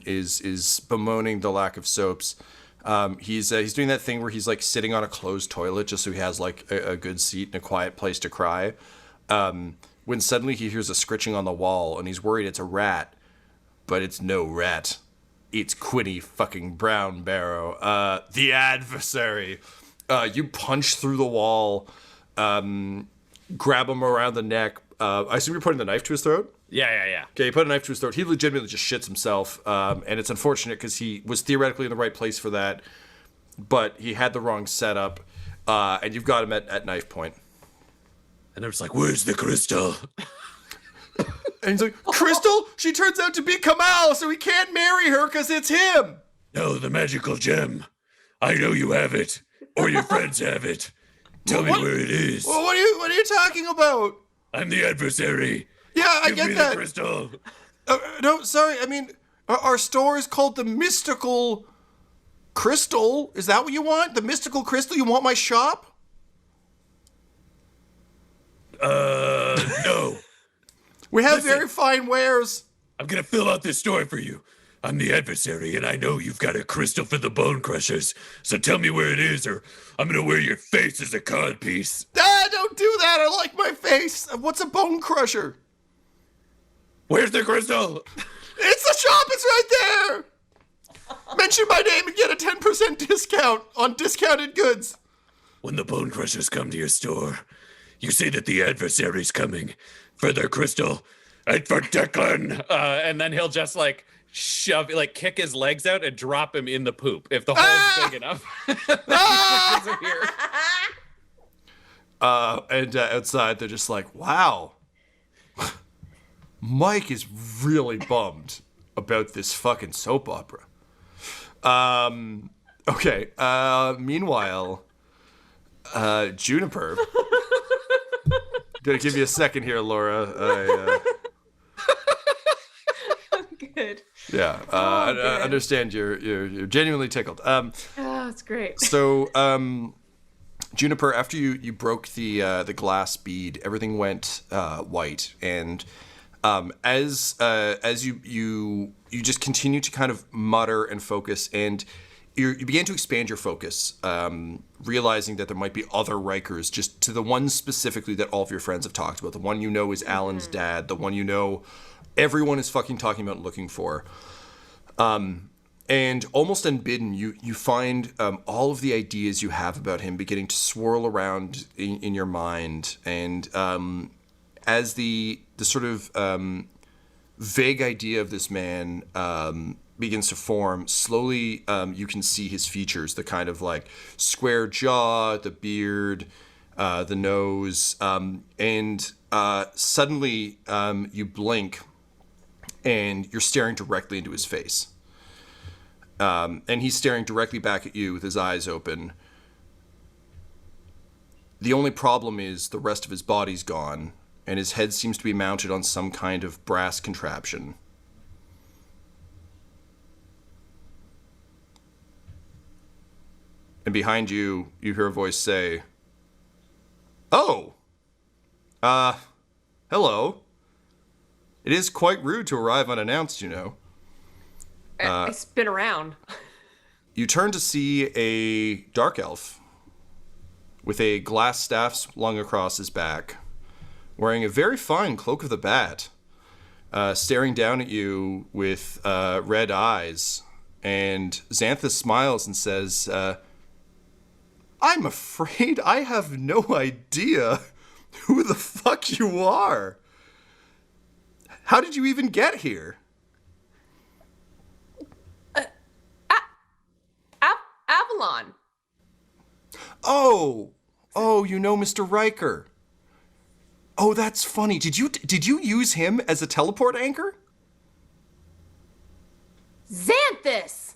S2: is bemoaning the lack of soaps. He's doing that thing where he's, like, sitting on a closed toilet just so he has, like, a good seat and a quiet place to cry. When suddenly he hears a scritching on the wall and he's worried it's a rat, but it's no rat. It's Quinny fucking Brown Barrow, the adversary. You punch through the wall, grab him around the neck. I assume you're putting the knife to his throat?
S3: Yeah.
S2: Okay, you put a knife to his throat. He legitimately just shits himself, and it's unfortunate because he was theoretically in the right place for that, but he had the wrong setup, and you've got him at knife point.
S3: And I'm just like, where's the crystal?
S2: And he's like, Crystal? She turns out to be Kamal, so he can't marry her because it's him.
S3: No, the magical gem. I know you have it, or your friends have it. Tell me where it is.
S2: Well, what are you talking about?
S3: I'm the adversary.
S2: Yeah, I
S3: Give
S2: get
S3: me
S2: that.
S3: the crystal.
S2: No, sorry. I mean, our store is called the Mystical Crystal. Is that what you want? The Mystical Crystal? You want my shop?
S3: No.
S2: We have
S3: Listen.
S2: very fine wares.
S3: I'm gonna fill out this story for you. I'm the adversary, and I know you've got a crystal for the bone crushers. So tell me where it is, or I'm gonna wear your face as a cod piece.
S2: Don't do that. I like my face. What's a bone crusher?
S3: Where's the crystal?
S2: It's the shop. It's right there. Mention my name and get a 10% discount on discounted goods.
S3: When the bone crushers come to your store, you say that the adversary's coming for their crystal and for Declan. And then he'll just, like, kick his legs out and drop him in the poop if the hole's big enough.
S2: And outside, they're just like, wow. Mike is really bummed about this fucking soap opera. Okay. Meanwhile, Juniper. Gonna give you a second here, Laura.
S5: I'm good.
S2: Yeah, I
S5: good.
S2: understand you're genuinely tickled.
S5: Oh, that's great.
S2: So, Juniper, after you broke the glass bead, everything went white, and as you just continue to kind of mutter and focus, and you began to expand your focus, realizing that there might be other Rikers, just to the one specifically that all of your friends have talked about. The one you know is Alan's dad. The one you know everyone is fucking talking about and looking for. And almost unbidden, you find all of the ideas you have about him beginning to swirl around in your mind. And as the sort of vague idea of this man begins to form, slowly you can see his features, the kind of like square jaw, the beard, the nose, and suddenly you blink and you're staring directly into his face. And he's staring directly back at you with his eyes open. The only problem is the rest of his body's gone, and his head seems to be mounted on some kind of brass contraption. And behind you, you hear a voice say, "Oh! Hello. It is quite rude to arrive unannounced, you know."
S5: I spin around.
S2: You turn to see a dark elf with a glass staff slung across his back, wearing a very fine cloak of the bat, staring down at you with red eyes. And Xanthus smiles and says, "I'm afraid I have no idea who the fuck you are. How did you even get here?"
S5: Avalon.
S2: Oh, you know Mr. Riker. Oh, that's funny. Did you use him as a teleport anchor?
S5: Xanthus!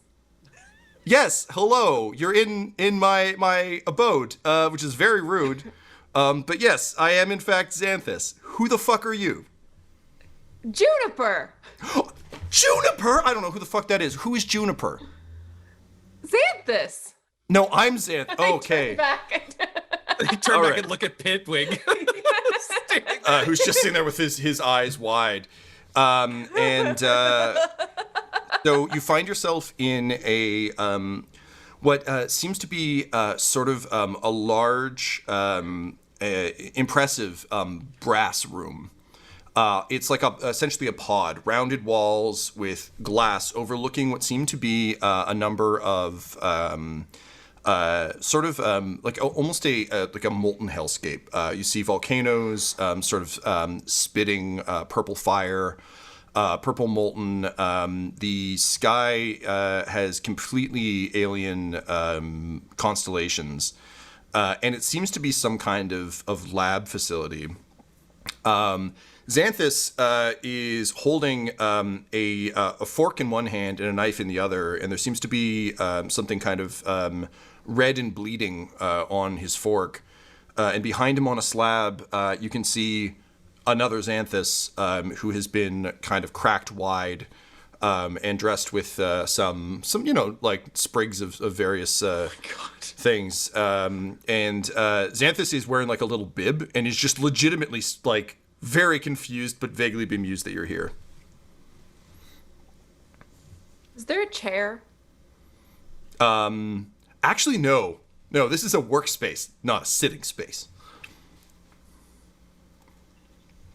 S2: Yes, hello. You're in my abode, which is very rude. But yes, I am in fact Xanthus. Who the fuck are you?
S5: Juniper!
S2: Juniper? I don't know who the fuck that is. Who is Juniper?
S5: Xanthus!
S2: No, I'm Xanthus. Okay.
S3: You turn
S2: All
S3: back
S2: right.
S3: and look at Pitwig.
S2: Who's just sitting there with his eyes wide. So you find yourself in a what seems to be sort of a large, impressive brass room. It's like essentially a pod, rounded walls with glass overlooking what seem to be a number of sort of like almost like a molten hellscape. You see volcanoes, sort of spitting purple fire, purple molten. The sky has completely alien constellations, and it seems to be some kind of lab facility. Xanthus is holding a fork in one hand and a knife in the other, and there seems to be something kind of red and bleeding on his fork. And behind him on a slab, you can see another Xanthus who has been kind of cracked wide and dressed with some like sprigs of various things. And Xanthus is wearing like a little bib and is just legitimately like very confused but vaguely bemused that you're here.
S5: Is there a chair?
S2: Actually, no. No, this is a workspace, not a sitting space.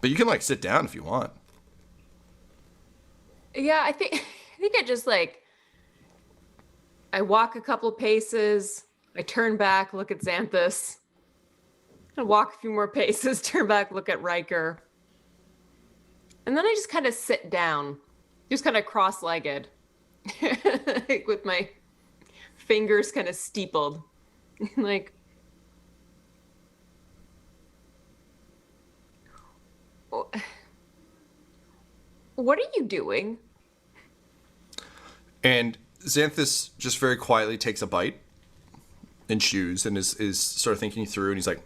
S2: But you can like sit down if you want.
S5: Yeah, I think I just like I walk a couple paces, I turn back, look at Xanthus. I walk a few more paces, turn back, look at Riker. And then I just kind of sit down, just kind of cross-legged, like with my fingers kind of steepled. Like, what are you doing?
S2: And Xanthus just very quietly takes a bite and chews and is sort of thinking through, and he's like,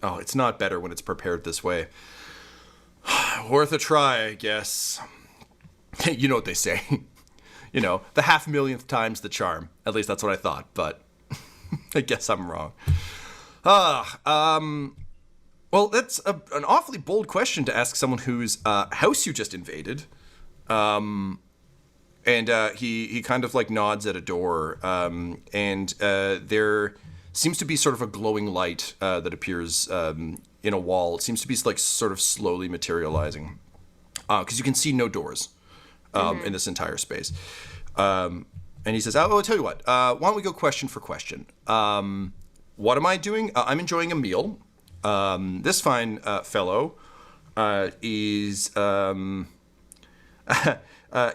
S2: Oh, it's not better when it's prepared this way. Worth a try, I guess. You know what they say. You know, the 500,000th time's the charm. At least that's what I thought, but I guess I'm wrong. Well, that's an awfully bold question to ask someone whose house you just invaded. And he kind of like nods at a door, and there seems to be sort of a glowing light that appears in a wall. It seems to be like sort of slowly materializing, because you can see no doors in this entire space. And he says, "Oh, I'll tell you what. Why don't we go question for question? What am I doing? I'm enjoying a meal. This fine fellow is."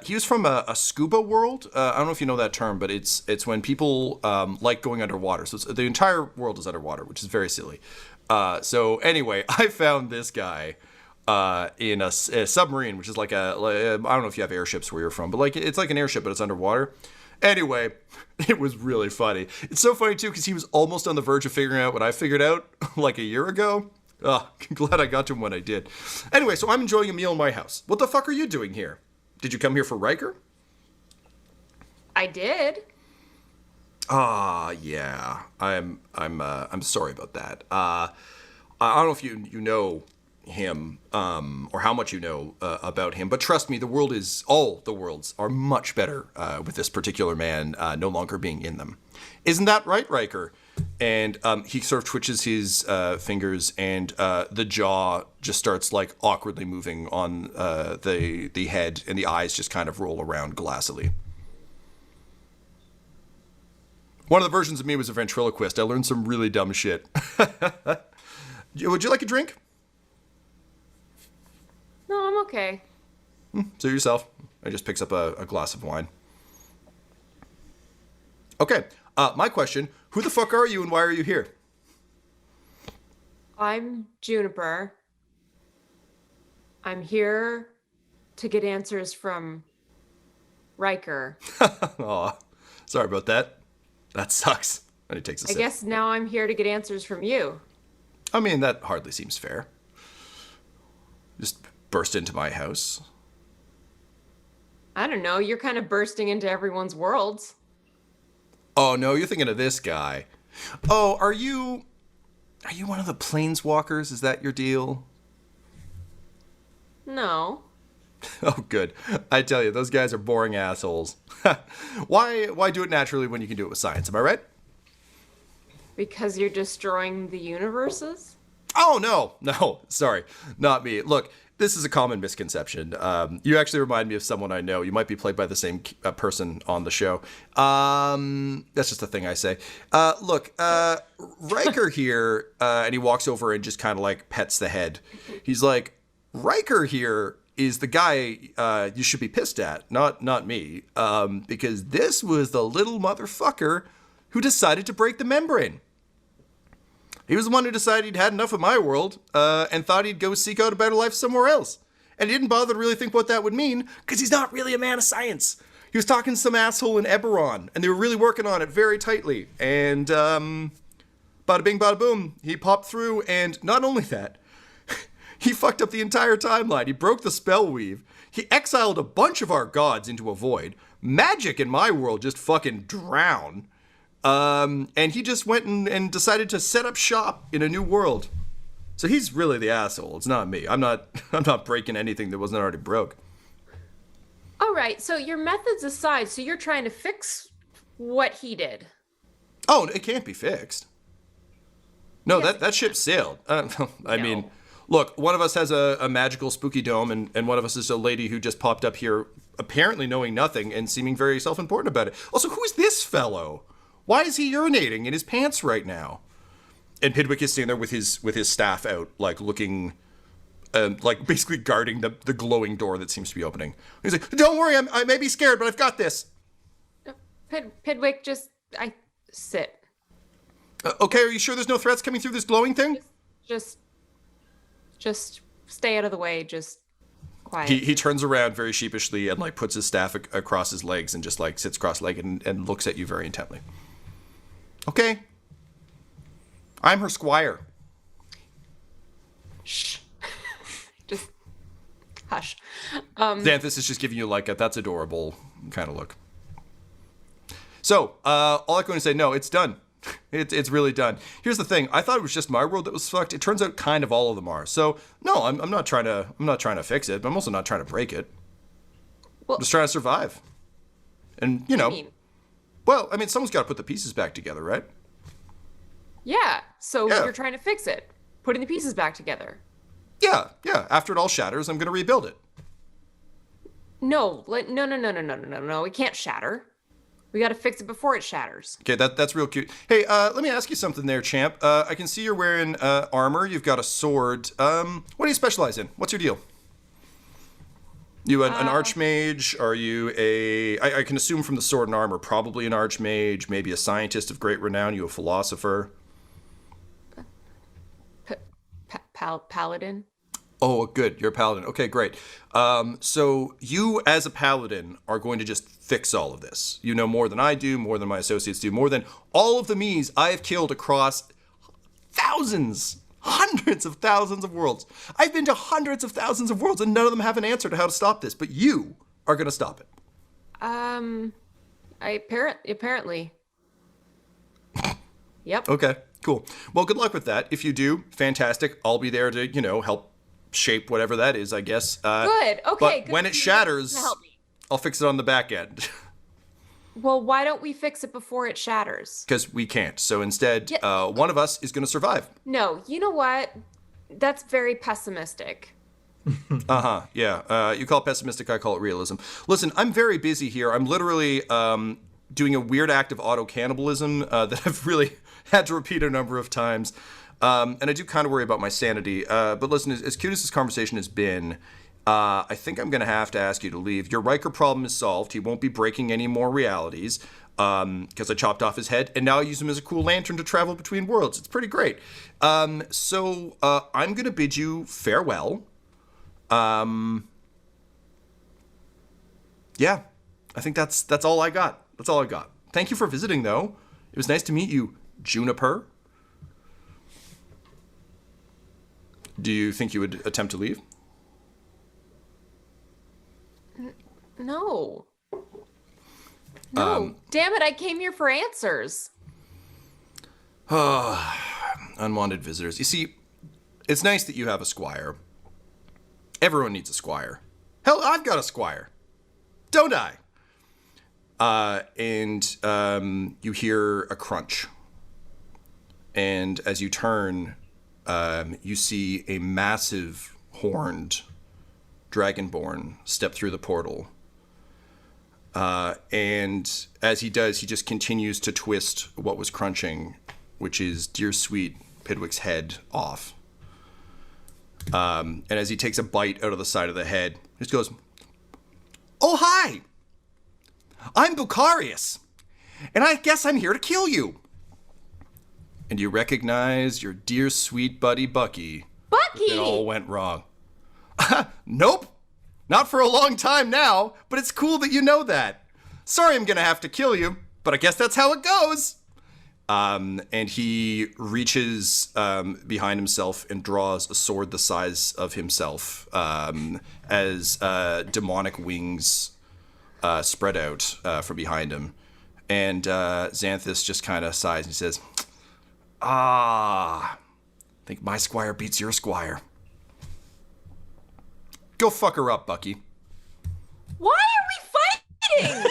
S2: He was from a scuba world. I don't know if you know that term, but it's when people like going underwater. So the entire world is underwater, which is very silly. So anyway, I found this guy in a submarine, which is like I don't know if you have airships where you're from, but like it's like an airship, but it's underwater. Anyway, it was really funny. It's so funny too because he was almost on the verge of figuring out what I figured out like a year ago. Oh, glad I got to him when I did. Anyway, so I'm enjoying a meal in my house. What the fuck are you doing here? Did you come here for Riker?
S5: I did.
S2: Yeah. I'm sorry about that. I don't know if you know him or how much you know about him, but trust me, all the worlds are much better with this particular man no longer being in them. Isn't that right, Riker? And he sort of twitches his fingers, and the jaw just starts like awkwardly moving on the head, and the eyes just kind of roll around glassily. One of the versions of me was a ventriloquist. I learned some really dumb shit. Would you like a drink?
S5: No, I'm okay.
S2: Suit yourself. I just picks up a glass of wine. Okay. My question, who the fuck are you and why are you here?
S5: I'm Juniper. I'm here to get answers from Riker.
S2: Aw, sorry about that. That sucks. And he takes a sip.
S5: I guess now I'm here to get answers from you.
S2: I mean, that hardly seems fair. Just burst into my house.
S5: I don't know, you're kind of bursting into everyone's worlds.
S2: Oh, no, you're thinking of this guy. Oh, are you one of the planeswalkers? Is that your deal?
S5: No.
S2: Oh, good. I tell you, those guys are boring assholes. Why do it naturally when you can do it with science? Am I right?
S5: Because you're destroying the universes?
S2: Oh, no, sorry, not me. Look, this is a common misconception. You actually remind me of someone I know. You might be played by the same person on the show. That's just a thing I say. Look, Riker here, and he walks over and just kind of like pets the head. He's like, Riker here is the guy you should be pissed at, not me, because this was the little motherfucker who decided to break the membrane. He was the one who decided he'd had enough of my world and thought he'd go seek out a better life somewhere else. And he didn't bother to really think what that would mean because he's not really a man of science. He was talking to some asshole in Eberron, and they were really working on it very tightly. And bada bing, bada boom, he popped through, and not only that, he fucked up the entire timeline. He broke the spell weave. He exiled a bunch of our gods into a void. Magic in my world just fucking drowned. And he just went and decided to set up shop in a new world. So he's really the asshole. It's not me. I'm not breaking anything that wasn't already broke.
S5: All right, so your methods aside, so you're trying to fix what he did.
S2: Oh, it can't be fixed. No,
S5: Yes,
S2: that ship sailed. I mean, look, one of us has a magical spooky dome, and one of us is a lady who just popped up here, apparently knowing nothing and seeming very self-important about it. Also, who is this fellow? Why is he urinating in his pants right now? And Pidwick is standing there with his staff out, like looking, like basically guarding the glowing door that seems to be opening. He's like, "Don't worry, I may be scared, but I've got this."
S5: Pidwick, just sit.
S2: Okay, are you sure there's no threats coming through this glowing thing?
S5: Just stay out of the way. Just quiet.
S2: He turns around very sheepishly and like puts his staff across his legs and just like sits cross-legged and looks at you very intently. Okay. I'm her squire.
S5: Hush.
S2: Xanthus is just giving you like a that's adorable kind of look. So, all I'm going to say, no, it's done. It's really done. Here's the thing. I thought it was just my world that was fucked. It turns out kind of all of them are. So, no, I'm not trying to fix it, but I'm also not trying to break it.
S5: Well,
S2: I'm just trying to survive. And, you know, someone's got to put the pieces back together, right?
S5: Yeah. So you're trying to fix it. Putting the pieces back together.
S2: Yeah. After it all shatters, I'm going to rebuild it.
S5: No. No. It can't shatter. We got to fix it before it shatters.
S2: Okay, that's real cute. Hey, let me ask you something there, champ. I can see you're wearing armor. You've got a sword. What do you specialize in? What's your deal? You an archmage? Are you I can assume from the sword and armor, probably an archmage, maybe a scientist of great renown. You a philosopher?
S5: Paladin.
S2: Oh, good. You're a paladin. Okay, great. So you, as a paladin, are going to just fix all of this. You know more than I do, more than my associates do, more than all of the me's I have killed across thousands, hundreds of thousands of worlds. I've been to hundreds of thousands of worlds, and none of them have an answer to how to stop this. But you are going to stop it.
S5: Apparently. Yep.
S2: Okay, cool. Well, good luck with that. If you do, fantastic. I'll be there to, help shape whatever that is, I guess.
S5: Good. Okay.
S2: But
S5: good.
S2: when it shatters,
S5: Help me.
S2: I'll fix it on the back end.
S5: Well, why don't we fix it before it shatters?
S2: Because we can't. So instead, one of us is going to survive.
S5: No, you know what? That's very pessimistic.
S2: Yeah. You call it pessimistic, I call it realism. Listen, I'm very busy here. I'm literally doing a weird act of auto-cannibalism that I've really had to repeat a number of times. And I do kind of worry about my sanity. But listen, as cute as this conversation has been, I think I'm going to have to ask you to leave. Your Riker problem is solved. He won't be breaking any more realities because I chopped off his head, and now I use him as a cool lantern to travel between worlds. It's pretty great. So I'm going to bid you farewell. Yeah, I think that's all I got. That's all I got. Thank you for visiting, though. It was nice to meet you, Juniper. Do you think you would attempt to leave?
S5: No. No. Damn it, I came here for answers.
S2: Unwanted visitors. You see, it's nice that you have a squire. Everyone needs a squire. Hell, I've got a squire. Don't I? And you hear a crunch. And as you turn, you see a massive horned dragonborn step through the portal. And as he does, he just continues to twist what was crunching, which is dear sweet Pidwick's head off. And as he takes a bite out of the side of the head, he just goes, "Oh, hi! I'm Bucarius, and I guess I'm here to kill you." And you recognize your dear sweet buddy Bucky.
S5: Bucky!
S2: It all went wrong. Nope. Not for a long time now, but it's cool that you know that. Sorry I'm gonna have to kill you, but I guess that's how it goes. And he reaches behind himself and draws a sword the size of himself as demonic wings spread out from behind him. And Xanthus just kind of sighs and he says, I think my squire beats your squire. Go fuck her up, Bucky.
S5: Why are we fighting?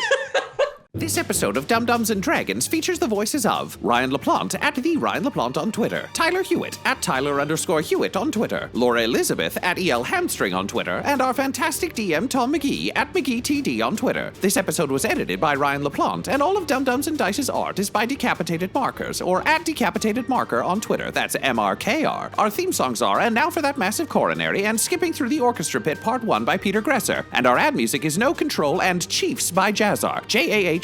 S1: This episode of Dum Dums and Dragons features the voices of Ryan LaPlante at the Ryan LaPlante on Twitter, Tyler Hewitt at Tyler_Hewitt on Twitter, Laura Elizabeth at EL Hamstring on Twitter, and our fantastic DM Tom McGee at McGeeTD on Twitter. This episode was edited by Ryan LaPlante, and all of Dum Dums and Dice's art is by Decapitated Markers, or at Decapitated Marker on Twitter. That's MRKR. Our theme songs are And Now for That Massive Coronary and Skipping Through the Orchestra Pit Part 1 by Peter Gresser, and our ad music is No Control and Chiefs by Jazzar, JAHZAR.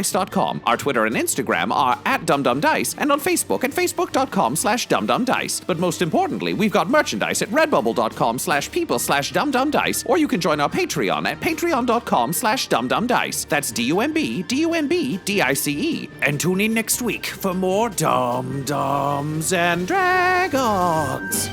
S1: dumdumdice.com. Our Twitter and Instagram are at dumdumdice, and on Facebook at facebook.com/dumdumdice. But most importantly, we've got merchandise at redbubble.com/people/dumdumdice, or you can join our Patreon at patreon.com/dumdumdice. That's DUMBDICE. And tune in next week for more Dum-Dums and Dragons.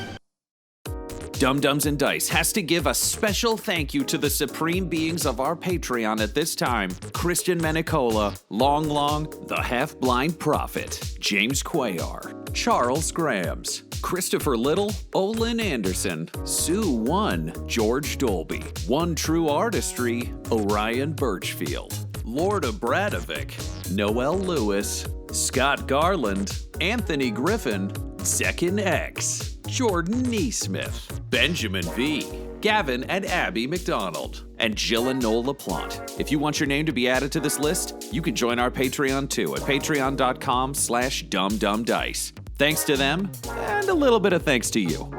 S1: Dum-Dums and Dice has to give a special thank you to the supreme beings of our Patreon at this time. Christian Menicola, Long, the Half-Blind Prophet, James Cuellar, Charles Grams, Christopher Little, Olin Anderson, Sue One, George Dolby, One True Artistry, Orion Birchfield, Lord Abradovic, Noel Lewis, Scott Garland, Anthony Griffin, Zekin X, Jordan Neesmith, Benjamin V, Gavin and Abby McDonald, and Jill and Noel LaPlante. If you want your name to be added to this list, you can join our Patreon too at patreon.com/dumdumdice. Thanks to them, and a little bit of thanks to you.